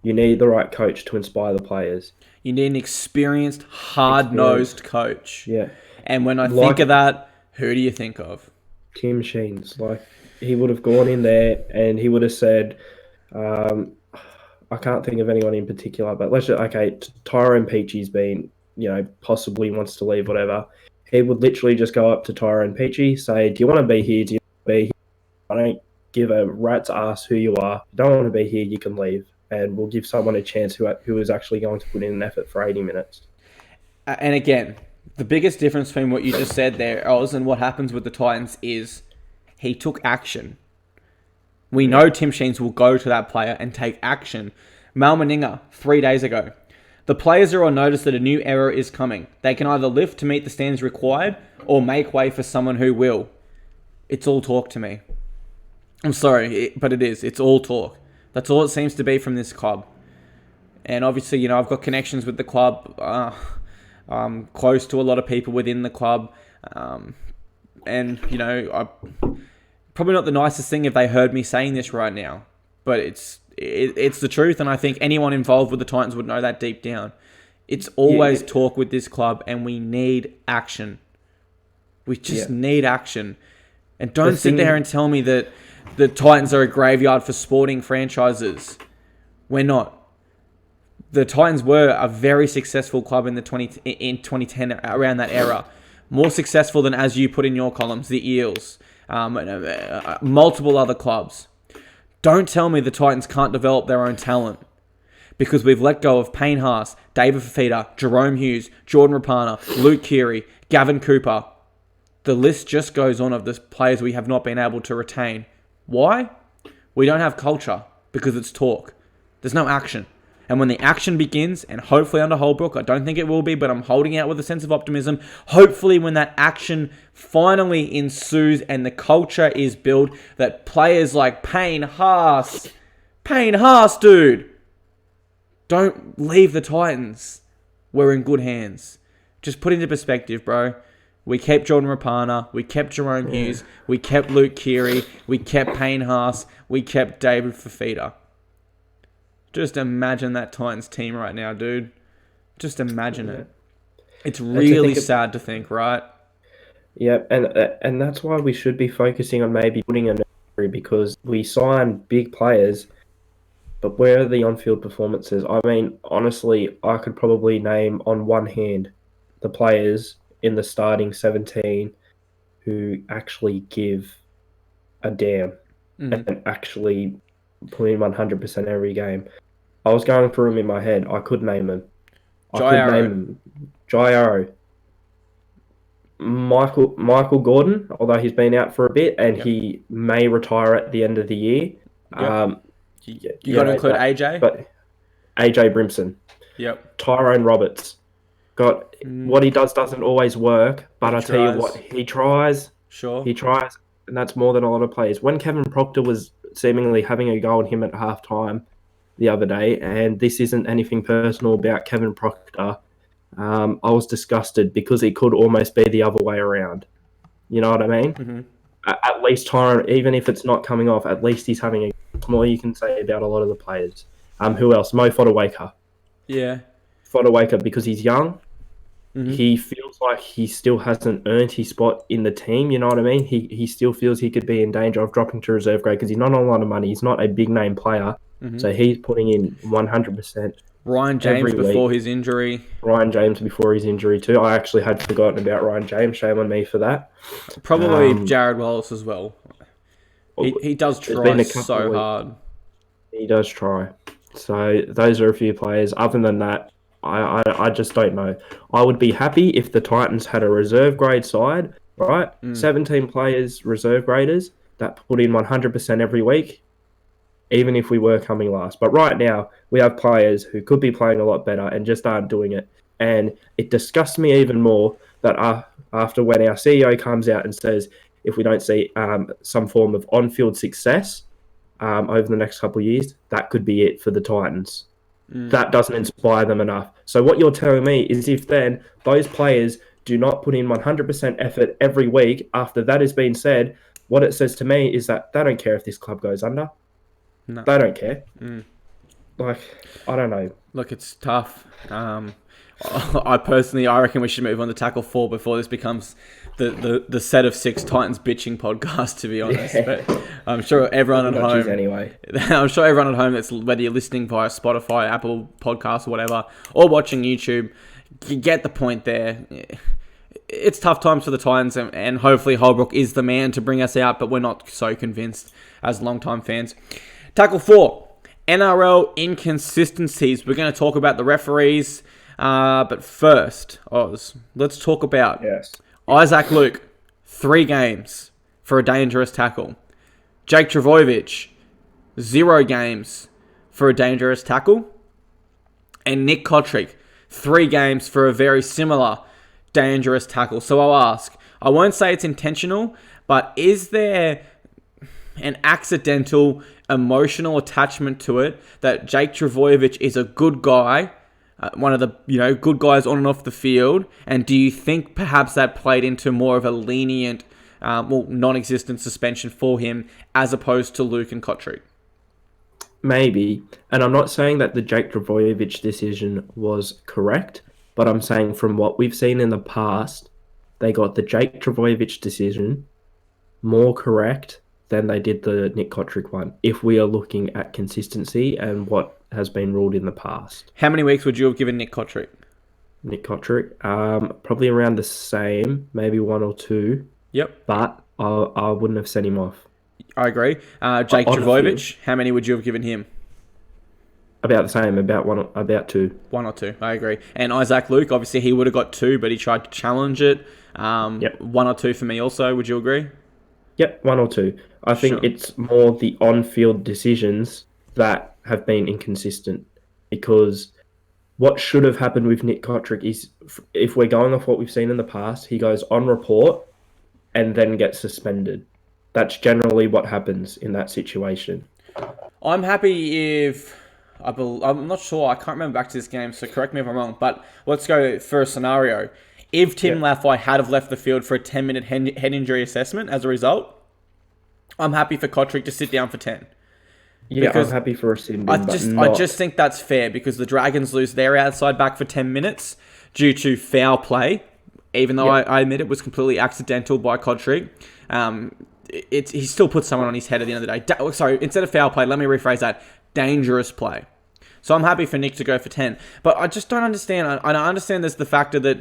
You need the right coach to inspire the players. You need an experienced, hard-nosed coach. Yeah. And when I think of that, who do you think of? Tim Sheens. He would have gone in there and he would have said, I can't think of anyone in particular, but Tyrone Peachy's been, possibly wants to leave, whatever. He would literally just go up to Tyrone Peachy, say, do you want to be here? Do you want to be here? I don't give a rat's ass who you are. If you don't want to be here, you can leave. And we'll give someone a chance who is actually going to put in an effort for 80 minutes. And again, the biggest difference between what you just said there, Oz, and what happens with the Titans is he took action. We know Tim Sheens will go to that player and take action. Mal Meninga, 3 days ago. The players are on notice that a new era is coming. They can either lift to meet the standards required or make way for someone who will. It's all talk to me. I'm sorry, but it is. It's all talk. That's all it seems to be from this club. And obviously, I've got connections with the club. I'm close to a lot of people within the club. And, I probably not the nicest thing if they heard me saying this right now. But it's the truth, and I think anyone involved with the Titans would know that deep down. It's always talk with this club, and we need action. We just need action. And don't sit there and tell me that the Titans are a graveyard for sporting franchises. We're not. The Titans were a very successful club in 2010, around that era. More successful than, as you put in your columns, the Eels, multiple other clubs. Don't tell me the Titans can't develop their own talent, because we've let go of Payne Haas, David Fafita, Jerome Hughes, Jordan Rapana, Luke Keary, Gavin Cooper. The list just goes on of the players we have not been able to retain. Why? We don't have culture, because it's talk. There's no action. And when the action begins, and hopefully under Holbrook, I don't think it will be, but I'm holding out with a sense of optimism. Hopefully when that action finally ensues and the culture is built, that players like Payne Haas, dude, don't leave the Titans. We're in good hands. Just put into perspective, bro. We kept Jordan Rapana, we kept Jerome Hughes, we kept Luke Keary, we kept Payne Haas, we kept David Fafita. Just imagine that Titans team right now, dude. Just imagine it. It's really sad to think, right? Yeah, and that's why we should be focusing on maybe putting a nursery, because we sign big players, but where are the on-field performances? I mean, honestly, I could probably name on one hand the players in the starting 17 who actually give a damn and actually put in 100% every game. I was going through them in my head. I could name them. Jairo. Michael Gordon, although he's been out for a bit and he may retire at the end of the year. Yep. You got to include AJ? But AJ Brimson. Yep. Tyrone Roberts. What he does doesn't always work, but I tell you what, he tries. Sure. He tries, and that's more than a lot of players. When Kevin Proctor was seemingly having a go at him at halftime the other day, and this isn't anything personal about Kevin Proctor, I was disgusted because it could almost be the other way around. You know what I mean? Mm-hmm. At least Tyrone, even if it's not coming off, at least he's having a more you can say about a lot of the players. Who else? Mo Fodawaker. Yeah. Fodawaker, because he's young. Mm-hmm. He feels like he still hasn't earned his spot in the team, you know what I mean? He still feels he could be in danger of dropping to reserve grade because he's not on a lot of money. He's not a big-name player, so he's putting in 100%. Ryan James before his injury. Ryan James before his injury too. I actually had forgotten about Ryan James. Shame on me for that. Probably Jared Wallace as well. He does try so hard. He does try. So those are a few players. Other than that, I just don't know. I would be happy if the Titans had a reserve grade side, right? 17 players, reserve graders, that put in 100% every week, even if we were coming last. But right now, we have players who could be playing a lot better and just aren't doing it. And it disgusts me even more that after when our CEO comes out and says, if we don't see some form of on-field success over the next couple of years, that could be it for the Titans. That doesn't inspire them enough. So what you're telling me is if then those players do not put in 100% effort every week after that has been said, what it says to me is that they don't care if this club goes under. No. They don't care. Like, I don't know. Look, it's tough. I reckon we should move on to tackle 4 before this becomes the set of 6 Titans bitching podcast, to be honest. Yeah. But I'm sure everyone at home, anyway. I'm sure everyone at home, that's whether you're listening via Spotify, Apple Podcasts, or whatever, or watching YouTube, you get the point there. It's tough times for the Titans, and hopefully Holbrook is the man to bring us out, but we're not so convinced as long-time fans. Tackle 4, NRL inconsistencies. We're going to talk about the referees, but first, Oz, let's talk about Isaac Luke, 3 games for a dangerous tackle. Jake Trbojevic, 0 games for a dangerous tackle. And Nick Kotrick, 3 games for a very similar dangerous tackle. So I'll ask, I won't say it's intentional, but is there an accidental emotional attachment to it that Jake Trbojevic is a good guy, one of the good guys on and off the field, and do you think perhaps that played into more of a lenient, non-existent suspension for him as opposed to Luke and Kotrick? Maybe, and I'm not saying that the Jake Trbojevic decision was correct, but I'm saying from what we've seen in the past, they got the Jake Trbojevic decision more correct than they did the Nick Kotrick one, if we are looking at consistency and what has been ruled in the past. How many weeks would you have given Nick Kotrick? Nick Kotrick, probably around the same, maybe 1 or 2. Yep. But I wouldn't have sent him off. I agree. Jake Trbojevic, how many would you have given him? About the same, about 2. 1 or 2, I agree. And Isaac Luke, obviously he would have got 2, but he tried to challenge it. 1 or 2 for me also, would you agree? Yep, 1 or 2. I think it's more the on-field decisions that have been inconsistent, because what should have happened with Nick Kotrick is, if we're going off what we've seen in the past, he goes on report and then gets suspended. That's generally what happens in that situation. I'm happy if... I'm not sure, I can't remember back to this game, so correct me if I'm wrong, but let's go for a scenario. If Tim Laffey had have left the field for a 10-minute head injury assessment as a result, I'm happy for Kotrick to sit down for 10. Yeah, because I'm happy for a sit. I just think that's fair, because the Dragons lose their outside back for 10 minutes due to foul play, even though I admit it was completely accidental by Kotrick. He still put someone on his head at the end of the day. Sorry, instead of foul play, let me rephrase that. Dangerous play. So I'm happy for Nick to go for 10. But I just don't understand. I understand there's the factor that,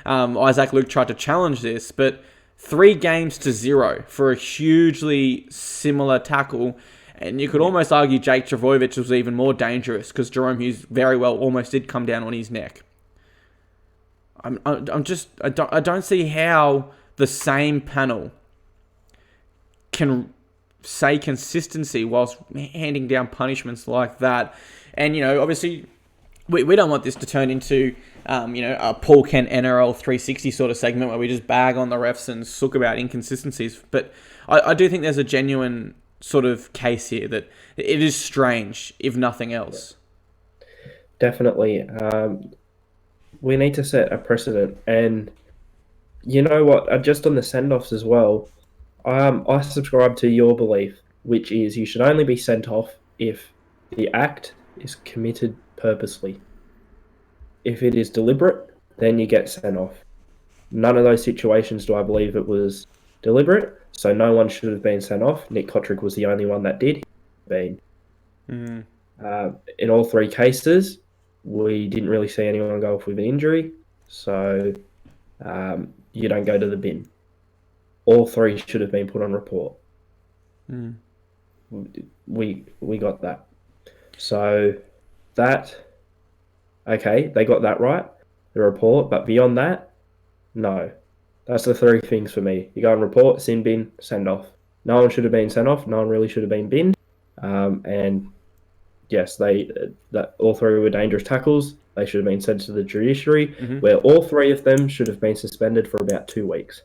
Isaac Luke tried to challenge this, but 3 games to 0 for a hugely similar tackle. And you could almost argue Jake Trbojevic was even more dangerous, because Jerome Hughes very well almost did come down on his neck. I don't see how the same panel can say consistency whilst handing down punishments like that. And, obviously, we don't want this to turn into, a Paul Kent NRL 360 sort of segment where we just bag on the refs and sook about inconsistencies. But I do think there's a genuine sort of case here that it is strange, if nothing else. Definitely. We need to set a precedent. And you know what? Just on the send-offs as well, I subscribe to your belief, which is you should only be sent off if the act is committed purposely. If it is deliberate, then you get sent off. None of those situations do I believe it was deliberate, so no one should have been sent off. Nick Kotrick was the only one that did. In all 3 cases, we didn't really see anyone go off with an injury, so you don't go to the bin. All 3 should have been put on report. We got that. So that Okay, they got that right, the report, but beyond that, no. That's the three things for me. You go and report, sin bin, send off. No one should have been sent off. No one really should have been binned. And yes, that all three were dangerous tackles. They should have been sent to the judiciary, where all three of them should have been suspended for about 2 weeks.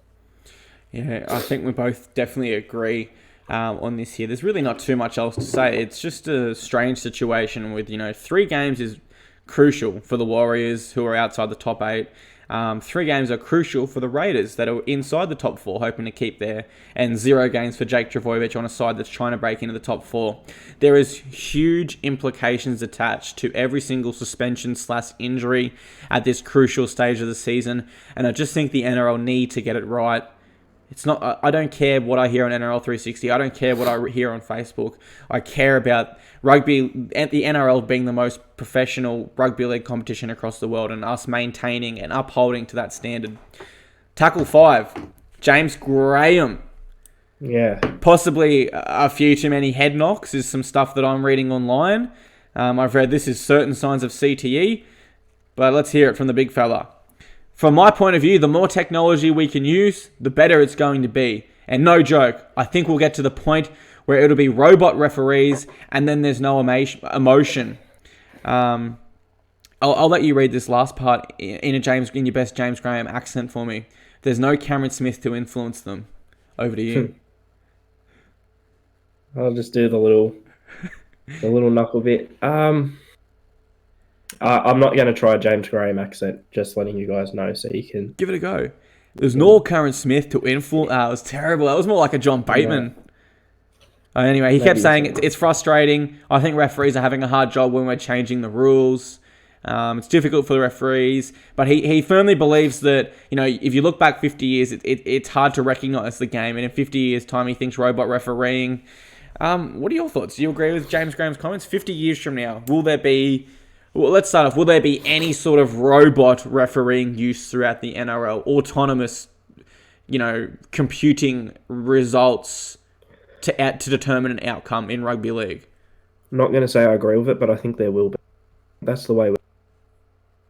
Yeah, I think we both definitely agree on this here. There's really not too much else to say. It's just a strange situation with, 3 games is crucial for the Warriors, who are outside the top 8. 3 games are crucial for the Raiders that are inside the top 4, hoping to keep there, and 0 games for Jake Trbojevic on a side that's trying to break into the top 4. There is huge implications attached to every single suspension/injury at this crucial stage of the season, and I just think the NRL need to get it right. It's not. I don't care what I hear on NRL 360. I don't care what I hear on Facebook. I care about rugby and the NRL being the most professional rugby league competition across the world, and us maintaining and upholding to that standard. Tackle 5, James Graham. Yeah. Possibly a few too many head knocks is some stuff that I'm reading online. I've read this is certain signs of CTE, but let's hear it from the big fella. From my point of view, the more technology we can use, the better it's going to be. And no joke, I think we'll get to the point where it'll be robot referees and then there's no emotion. I'll let you read this last part in your best James Graham accent for me. There's no Cameron Smith to influence them. Over to you. I'll just do the little knuckle bit. I'm not going to try a James Graham accent, just letting you guys know so you can... Give it a go. There's no Cameron Smith to influence... it was terrible. That was more like a John Bateman. Yeah. Anyway, he kept saying it's frustrating. I think referees are having a hard job when we're changing the rules. It's difficult for the referees. But he firmly believes that, if you look back 50 years, it's hard to recognise the game. And in 50 years' time, he thinks robot refereeing. What are your thoughts? Do you agree with James Graham's comments? 50 years from now, will there be... Well, let's start off. Will there be any sort of robot refereeing use throughout the NRL? Autonomous, computing results to determine an outcome in rugby league? I'm not going to say I agree with it, but I think there will be. That's the way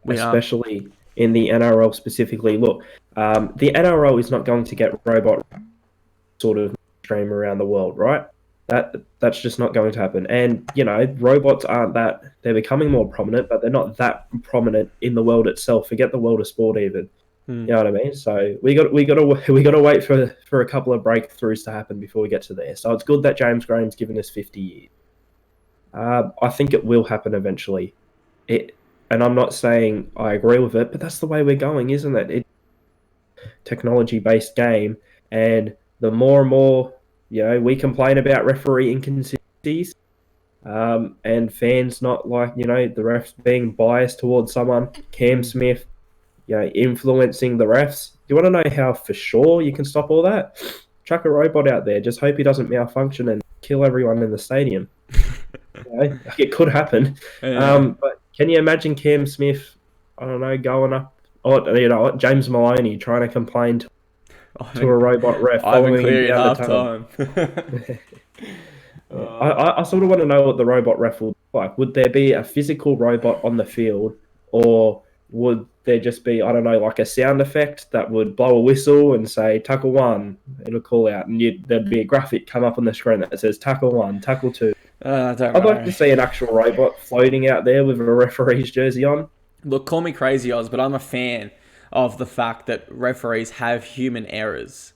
especially in the NRL specifically. Look, the NRL is not going to get robot sort of stream around the world, right? That's just not going to happen. And, robots aren't that... They're becoming more prominent, but they're not that prominent in the world itself. Forget the world of sport even. You know what I mean? So we got to wait for a couple of breakthroughs to happen before we get to there. So it's good that James Graham's given us 50 years. I think it will happen eventually. And I'm not saying I agree with it, but that's the way we're going, isn't it? It's a technology-based game, and the more and more... we complain about referee inconsistencies and fans not like, the refs being biased towards someone. Cam Smith, influencing the refs. You want to know how for sure you can stop all that? Chuck a robot out there. Just hope he doesn't malfunction and kill everyone in the stadium. It could happen. Yeah. But can you imagine Cam Smith, I don't know, going up, or, James Maloney trying to complain to a robot ref following him down the tunnel. I sort of want to know what the robot ref would look like. Would there be a physical robot on the field, or would there just be, I don't know, like a sound effect that would blow a whistle and say tackle 1, it'll call out, and there'd be a graphic come up on the screen that says tackle 1, tackle 2. I'd like to see an actual robot floating out there with a referee's jersey on. Look, call me crazy, Oz, but I'm a fan of the fact that referees have human errors.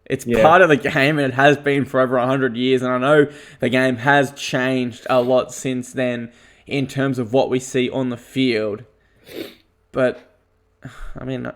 It's part of the game, and it has been for over 100 years, and I know the game has changed a lot since then in terms of what we see on the field. But, I mean, I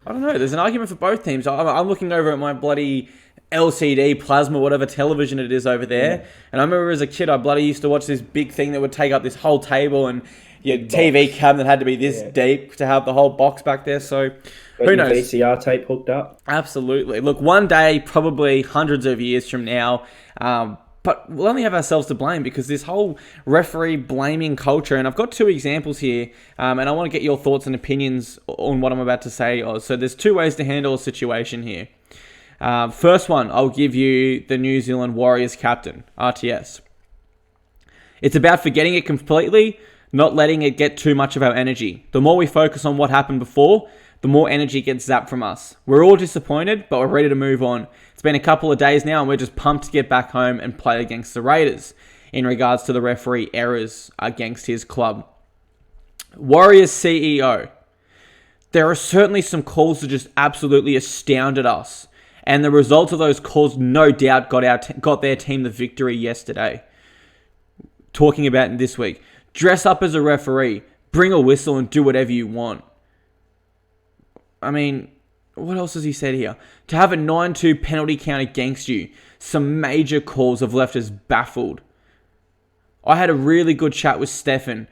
don't know. There's an argument for both teams. I'm looking over at my bloody LCD, plasma, whatever television it is over there, and I remember as a kid, I bloody used to watch this big thing that would take up this whole table, and your TV cabinet had to be this deep to have the whole box back there. So who knows? VCR tape hooked up. Absolutely. Look, one day, probably hundreds of years from now, but we'll only have ourselves to blame because this whole referee blaming culture, and I've got 2 examples here, and I want to get your thoughts and opinions on what I'm about to say. So there's 2 ways to handle a situation here. First one, I'll give you the New Zealand Warriors captain, RTS. It's about forgetting it completely. not letting it get too much of our energy. The more we focus on what happened before, the more energy gets zapped from us. We're all disappointed, but we're ready to move on. It's been a couple of days now, and we're just pumped to get back home and play against the Raiders in regards to the referee errors against his club. Warriors CEO. There are certainly some calls that just absolutely astounded us. And the result of those calls no doubt got their team the victory yesterday. Talking about it this week. Dress up as a referee. Bring a whistle and do whatever you want. I mean, what else has he said here? To have a 9-2 penalty count against you. Some major calls have left us baffled. I had a really good chat with Stephen,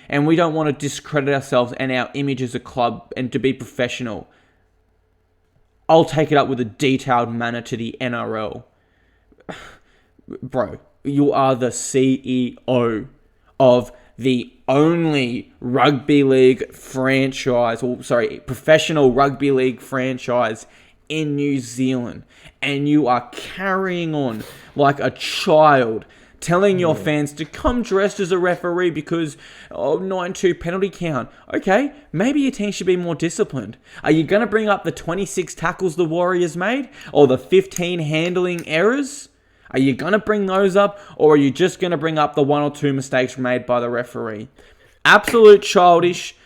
and we don't want to discredit ourselves and our image as a club and to be professional. I'll take it up with a detailed manner to the NRL. Bro, you are the CEO of the only professional rugby league franchise in New Zealand. And you are carrying on like a child, telling your fans to come dressed as a referee because of 9-2 penalty count. Okay, maybe your team should be more disciplined. Are you going to bring up the 26 tackles the Warriors made? Or the 15 handling errors? Are you going to bring those up? Or are you just going to bring up the 1 or 2 mistakes made by the referee? Absolute childish.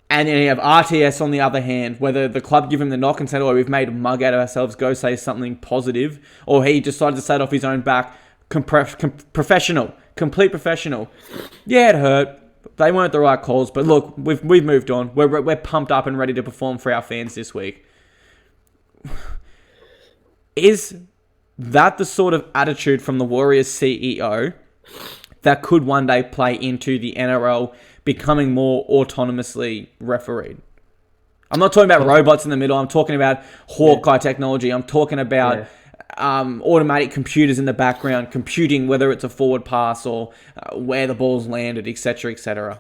And then you have RTS on the other hand, whether the club give him the knock and say, oh, we've made a mug out of ourselves, go say something positive. Or he decided to say it off his own back. Professional. Complete professional. Yeah, it hurt. They weren't the right calls. But look, we've moved on. We're pumped up and ready to perform for our fans this week. Is that the sort of attitude from the Warriors CEO that could one day play into the NRL becoming more autonomously refereed? I'm not talking about robots in the middle. I'm talking about Hawkeye technology. I'm talking about automatic computers in the background computing whether it's a forward pass or where the ball's landed, etc., etc.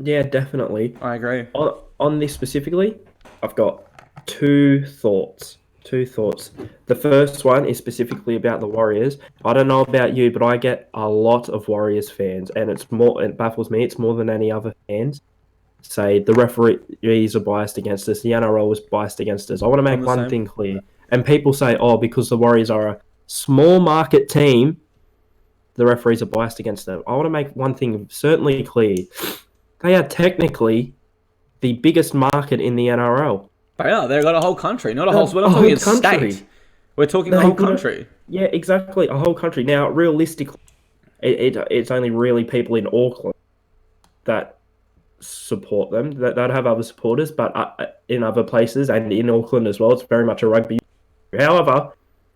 Yeah, definitely. I agree. On this specifically, I've got two thoughts. The first one is specifically about the Warriors. I don't know about you, but I get a lot of Warriors fans, and it baffles me. It's more than any other fans say the referees are biased against us. The NRL was biased against us. I want to make one thing clear. And people say, oh, because the Warriors are a small market team, the referees are biased against them. I want to make one thing certainly clear. They are technically the biggest market in the NRL. They are. They've got a whole country, not a whole. We're not talking a state. We're talking the whole country. Yeah, exactly, a whole country. Now, realistically, it's only really people in Auckland that support them. That have other supporters, but in other places and in Auckland as well, it's very much a rugby. However,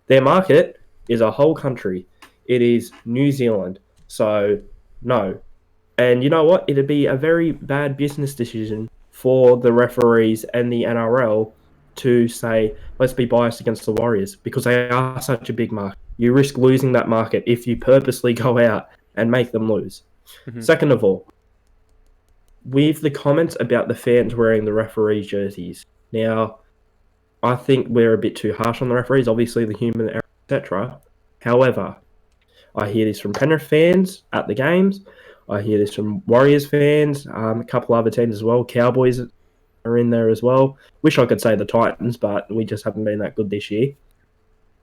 their market is a whole country. It is New Zealand. So, no. And you know what? It'd be a very bad business decision for the referees and the NRL to say, let's be biased against the Warriors because they are such a big market. You risk losing that market if you purposely go out and make them lose. Mm-hmm. Second of all, with the comments about the fans wearing the referee jerseys. Now, I think we're a bit too harsh on the referees, obviously the human error, etc. However, I hear this from Penrith fans at the games. I hear this from Warriors fans, a couple other teams as well. Cowboys are in there as well. Wish I could say the Titans, but we just haven't been that good this year.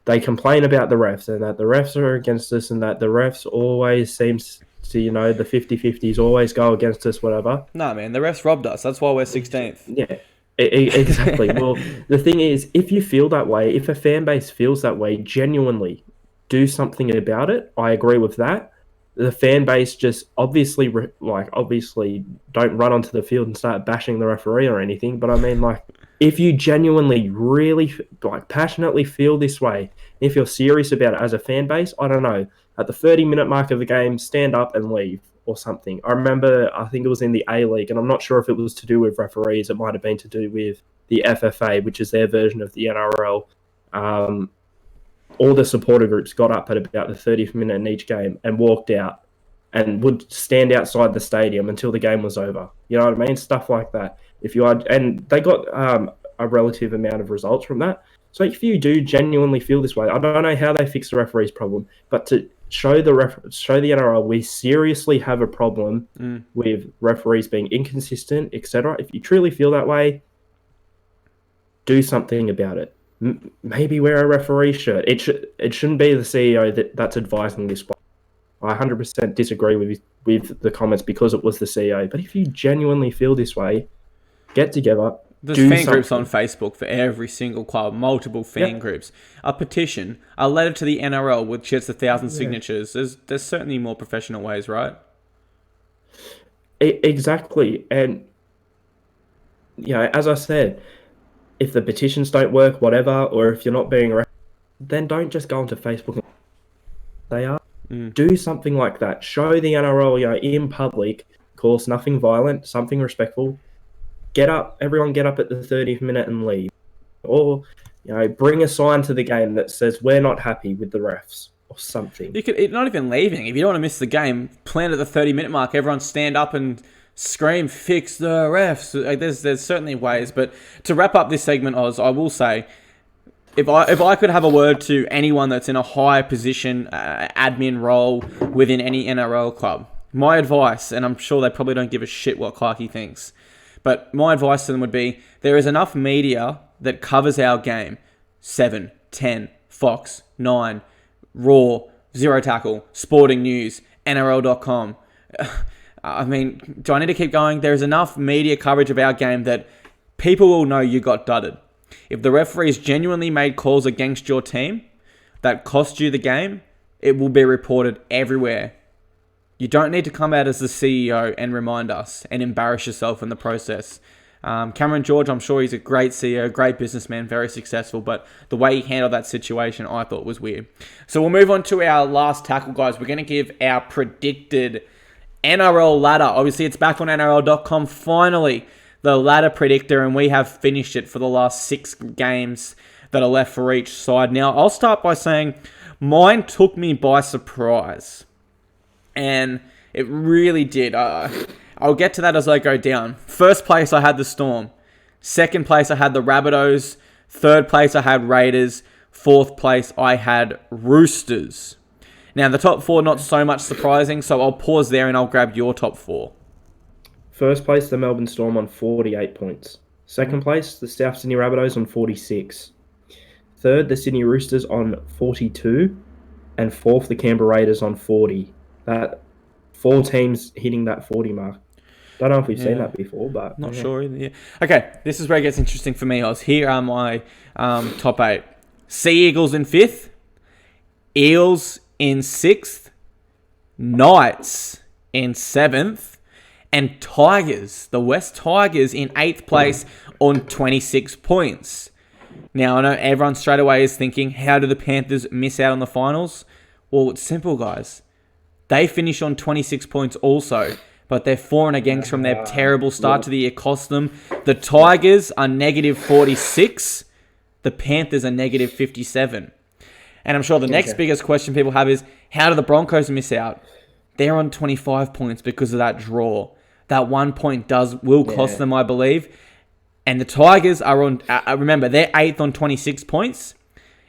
They complain about the refs and that the refs are against us and that the refs always seems to, the 50-50s always go against us, whatever. No, man, the refs robbed us. That's why we're 16th. Yeah, exactly. Well, the thing is, if you feel that way, if a fan base feels that way, genuinely do something about it. I agree with that. The fan base just obviously don't run onto the field and start bashing the referee or anything. But I mean, if you genuinely, really, passionately feel this way, if you're serious about it as a fan base, I don't know, at the 30-minute mark of the game, stand up and leave or something. I remember, I think it was in the A-League, and I'm not sure if it was to do with referees. It might have been to do with the FFA, which is their version of the NRL. All the supporter groups got up at about the 30th minute in each game and walked out and would stand outside the stadium until the game was over. You know what I mean? Stuff like that. And they got a relative amount of results from that. So if you do genuinely feel this way, I don't know how they fix the referee's problem, but to show the NRL we seriously have a problem with referees being inconsistent, etc. If you truly feel that way, do something about it. Maybe wear a referee shirt. It shouldn't be the CEO that's advising this. I 100% disagree with the comments because it was the CEO. But if you genuinely feel this way, get together. There's fan groups on Facebook for every single club, multiple fan groups. A petition, a letter to the NRL which gets 1,000 signatures. There's certainly more professional ways, right? Exactly. And, as I said, if the petitions don't work, whatever, or if you're not being then don't just go onto Facebook. They are. Do something like that. Show the NRL, in public, of course, nothing violent, something respectful. Everyone get up at the 30th minute and leave. Or, bring a sign to the game that says, we're not happy with the refs, or something. You could, not even leaving. If you don't want to miss the game, plan at the 30-minute mark, everyone stand up and scream, fix the refs. There's certainly ways. But to wrap up this segment, Oz, I will say, if I could have a word to anyone that's in a high position, admin role within any NRL club, my advice, and I'm sure they probably don't give a shit what Clarkey thinks, but my advice to them would be, there is enough media that covers our game. 7, 10, Fox, 9, Raw, Zero Tackle, Sporting News, NRL.com. I mean, do I need to keep going? There is enough media coverage of our game that people will know you got dudded. If the referees genuinely made calls against your team that cost you the game, it will be reported everywhere. You don't need to come out as the CEO and remind us and embarrass yourself in the process. Cameron George, I'm sure he's a great CEO, great businessman, very successful, but the way he handled that situation I thought was weird. So we'll move on to our last tackle, guys. We're going to give our predicted NRL ladder. Obviously, it's back on NRL.com finally. The ladder predictor, and we have finished it for the last 6 games that are left for each side. Now, I'll start by saying mine took me by surprise, and it really did. I'll get to that as I go down. First place, I had the Storm. Second place, I had the Rabbitohs. Third place, I had Raiders. Fourth place, I had Roosters. Now, the top 4, not so much surprising, so I'll pause there and I'll grab your top 4. First place, the Melbourne Storm on 48 points. Second place, the South Sydney Rabbitohs on 46. Third, the Sydney Roosters on 42. And fourth, the Canberra Raiders on 40. That 4 teams hitting that 40 mark. Don't know if we've seen that before, but... Not sure either, yeah. Okay, this is where it gets interesting for me, Oz. Here are my top 8. Sea Eagles in 5th. Eels in 6th. Knights in 7th. And Tigers, the West Tigers, in 8th place on 26 points. Now, I know everyone straight away is thinking, how do the Panthers miss out on the finals? Well, it's simple, guys. They finish on 26 points also, but they're 4 against from their terrible start to the year cost them. The Tigers are negative 46. The Panthers are negative 57. And I'm sure the next biggest question people have is, how do the Broncos miss out? They're on 25 points because of that draw. That 1 point will cost them, I believe. And the Tigers are on, remember, they're 8th on 26 points.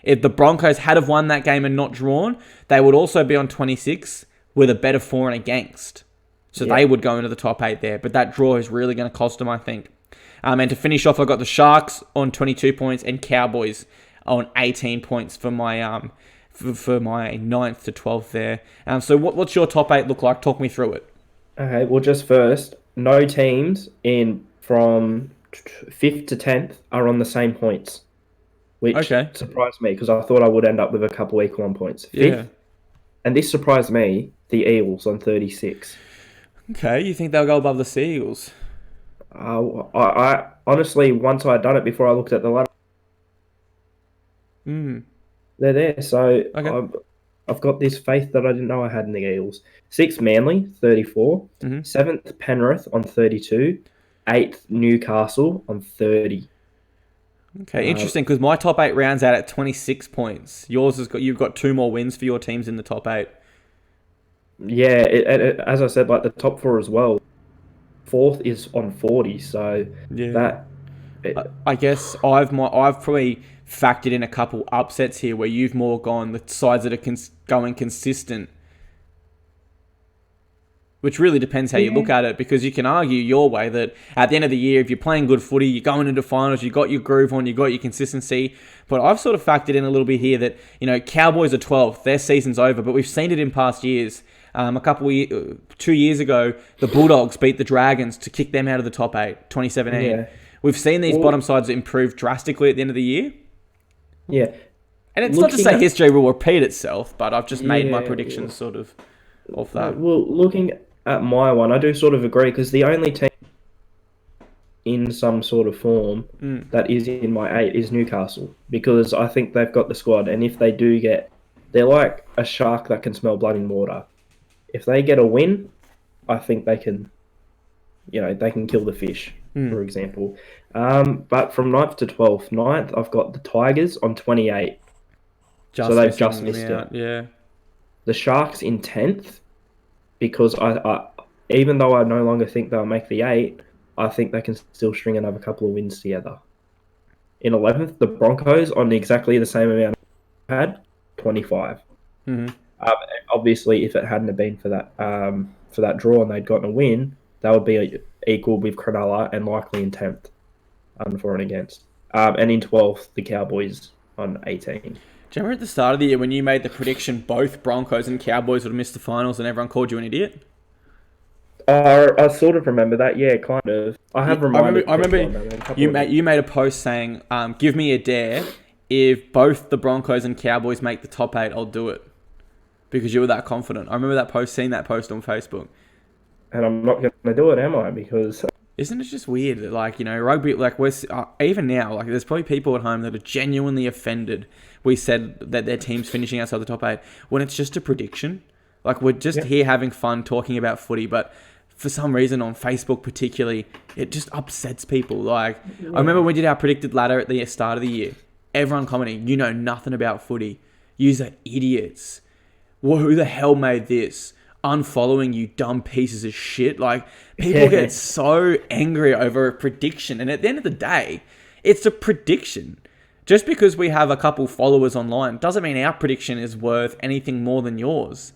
If the Broncos had have won that game and not drawn, they would also be on 26 with a better 4 against. So they would go into the top 8 there. But that draw is really going to cost them, I think. And to finish off, I got the Sharks on 22 points and Cowboys on 18 points for my for my 9th to 12th there. So what's your top 8 look like? Talk me through it. Okay, well, just first, no teams in from 5th to 10th are on the same points, which surprised me because I thought I would end up with a couple equal on points. 5th, and this surprised me, the Eagles on 36. Okay, you think they'll go above the Sea Eagles? I honestly, once I'd done it before I looked at the ladder, they're there. So I've got this faith that I didn't know I had in the Eagles. 6th, Manly, 34. 7th, Penrith on 32. 8th, Newcastle on 30. Okay, interesting, because my top 8 rounds out at 26 points. You've got 2 more wins for your teams in the top 8. Yeah, as I said, like the top 4 as well. 4th is on 40, so that I guess I've probably factored in a couple upsets here where you've more gone the sides that are going consistent, which really depends how you look Yeah. at it, because you can argue your way that at the end of the year, if you're playing good footy, you're going into finals, you got your groove on, you got your consistency. But I've sort of factored in a little bit here that, Cowboys are 12th, their season's over, but we've seen it in past years. 2 years ago, the Bulldogs beat the Dragons to kick them out of the top 8, 2017. Yeah. We've seen these Well, bottom sides improve drastically at the end of the year. yeah. And it's not to Looking say at history will repeat itself, but I've just made my yeah, predictions sort of off no, that. well, looking at my one, I do sort of agree because the only team in some sort of form that is in my 8 is Newcastle because I think they've got the squad, and if they do they're like a shark that can smell blood in water. If they get a win, I think they can, they can kill the fish, for example. But from 9th to 12th, 9th, I've got the Tigers on 28. So they've just missed it. Yeah. The Sharks in 10th, because I even though I no longer think they'll make the 8, I think they can still string another couple of wins together. In 11th, the Broncos on exactly the same amount I had, 25. Obviously, if it hadn't have been for that draw and they'd gotten a win, that would be equal with Cronulla and likely in 10th, for and against. And in 12th, the Cowboys on 18. Do you remember at the start of the year when you made the prediction both Broncos and Cowboys would have missed the finals and everyone called you an idiot? I sort of remember that, yeah, kind of. I remember you made a post saying, give me a dare. If both the Broncos and Cowboys make the top 8, I'll do it. Because you were that confident. I remember seeing that post on Facebook. And I'm not going to do it, am I? Because isn't it just weird that, rugby, we're even now, there's probably people at home that are genuinely offended we said that their team's finishing outside the top 8 when it's just a prediction. We're just here having fun talking about footy, but for some reason on Facebook particularly, it just upsets people. I remember we did our predicted ladder at the start of the year. Everyone commenting, you know nothing about footy. Yous are idiots. Well, who the hell made this? Unfollowing you dumb pieces of shit. People get so angry over a prediction. And at the end of the day, it's a prediction. Just because we have a couple followers online doesn't mean our prediction is worth anything more than yours.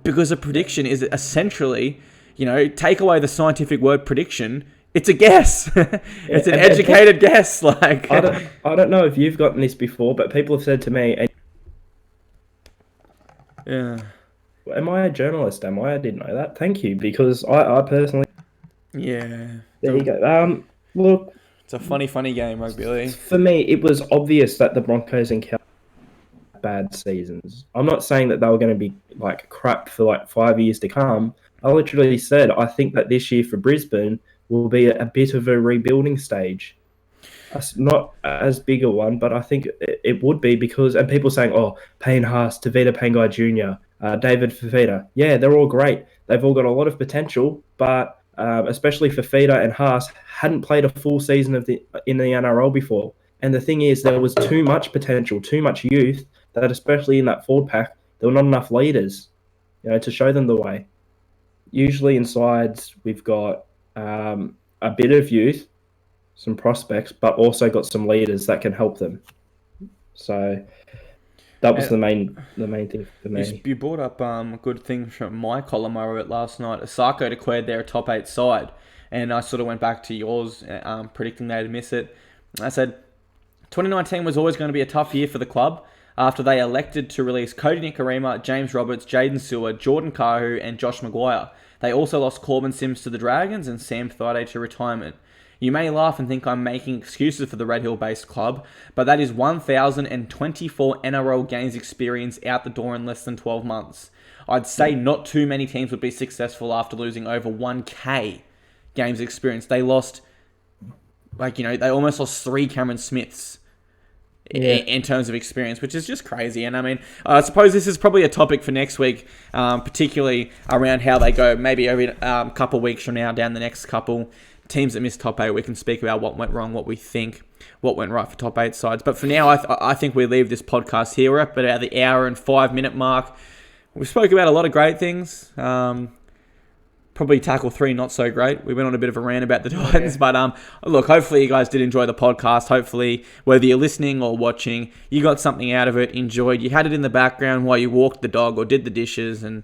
Because a prediction is essentially, take away the scientific word prediction, it's a guess. It's an educated guess. I don't know if you've gotten this before, but people have said to me, yeah. Am I a journalist? Am I? I didn't know that. Thank you, because I personally... Yeah. There you go. Look... It's a funny game, rugby league. For me, it was obvious that the Broncos and Cowboys had bad seasons. I'm not saying that they were going to be crap for 5 years to come. I literally said I think that this year for Brisbane will be a bit of a rebuilding stage. It's not as big a one, but I think it would be because... And people saying, Payne Haas, Tavita Pangai Jr., David Fifita. Yeah, they're all great. They've all got a lot of potential, but especially Fifita and Haas hadn't played a full season in the NRL before. And the thing is, there was too much potential, too much youth, that especially in that forward pack, there were not enough leaders, to show them the way. Usually in sides, we've got a bit of youth, some prospects, but also got some leaders that can help them. So that was the main thing for me. You brought up a good thing from my column I wrote last night. Osako declared they're a top 8 side, and I sort of went back to yours, predicting they'd miss it. I said 2019 was always going to be a tough year for the club after they elected to release Cody Nikorima, James Roberts, Jaden Sewer, Jordan Kahu, and Josh Maguire. They also lost Corbin Sims to the Dragons and Sam Thaiday to retirement. You may laugh and think I'm making excuses for the Red Hill-based club, but that is 1,024 NRL games experience out the door in less than 12 months. I'd say not too many teams would be successful after losing over 1K games experience. They lost, they almost lost 3 Cameron Smiths in terms of experience, which is just crazy. And I suppose this is probably a topic for next week, particularly around how they go. Maybe every couple of weeks from now, down the next couple teams that missed top 8, we can speak about what went wrong, what we think, what went right for top 8 sides. But for now, I think we leave this podcast here. We're up at the hour and 5 minute mark. We spoke about a lot of great things. Probably tackle 3 not so great. We went on a bit of a rant about the Titans, but look, hopefully you guys did enjoy the podcast. Hopefully, whether you're listening or watching, you got something out of it, enjoyed. You had it in the background while you walked the dog or did the dishes, and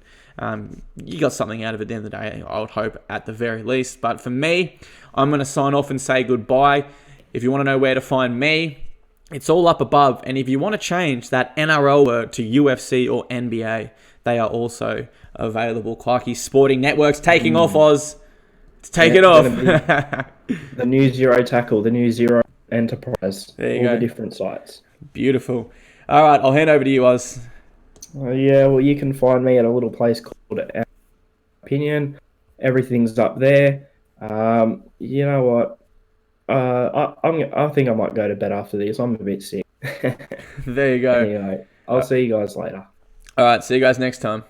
you got something out of it at the end of the day, I would hope, at the very least. But for me, I'm going to sign off and say goodbye. If you want to know where to find me, it's all up above. And if you want to change that NRL word to UFC or NBA, they are also available. Clarkey Sporting Network's taking off, Oz. Let's take it off. The new Zero Tackle, the new Zero Enterprise. There you all go. The different sites. Beautiful. All right, I'll hand over to you, Oz. Yeah, well, you can find me at a little place called Our Opinion. Everything's up there. You know what? I think I might go to bed after this. I'm a bit sick. There you go. Anyway, I'll see you guys later. All right, see you guys next time.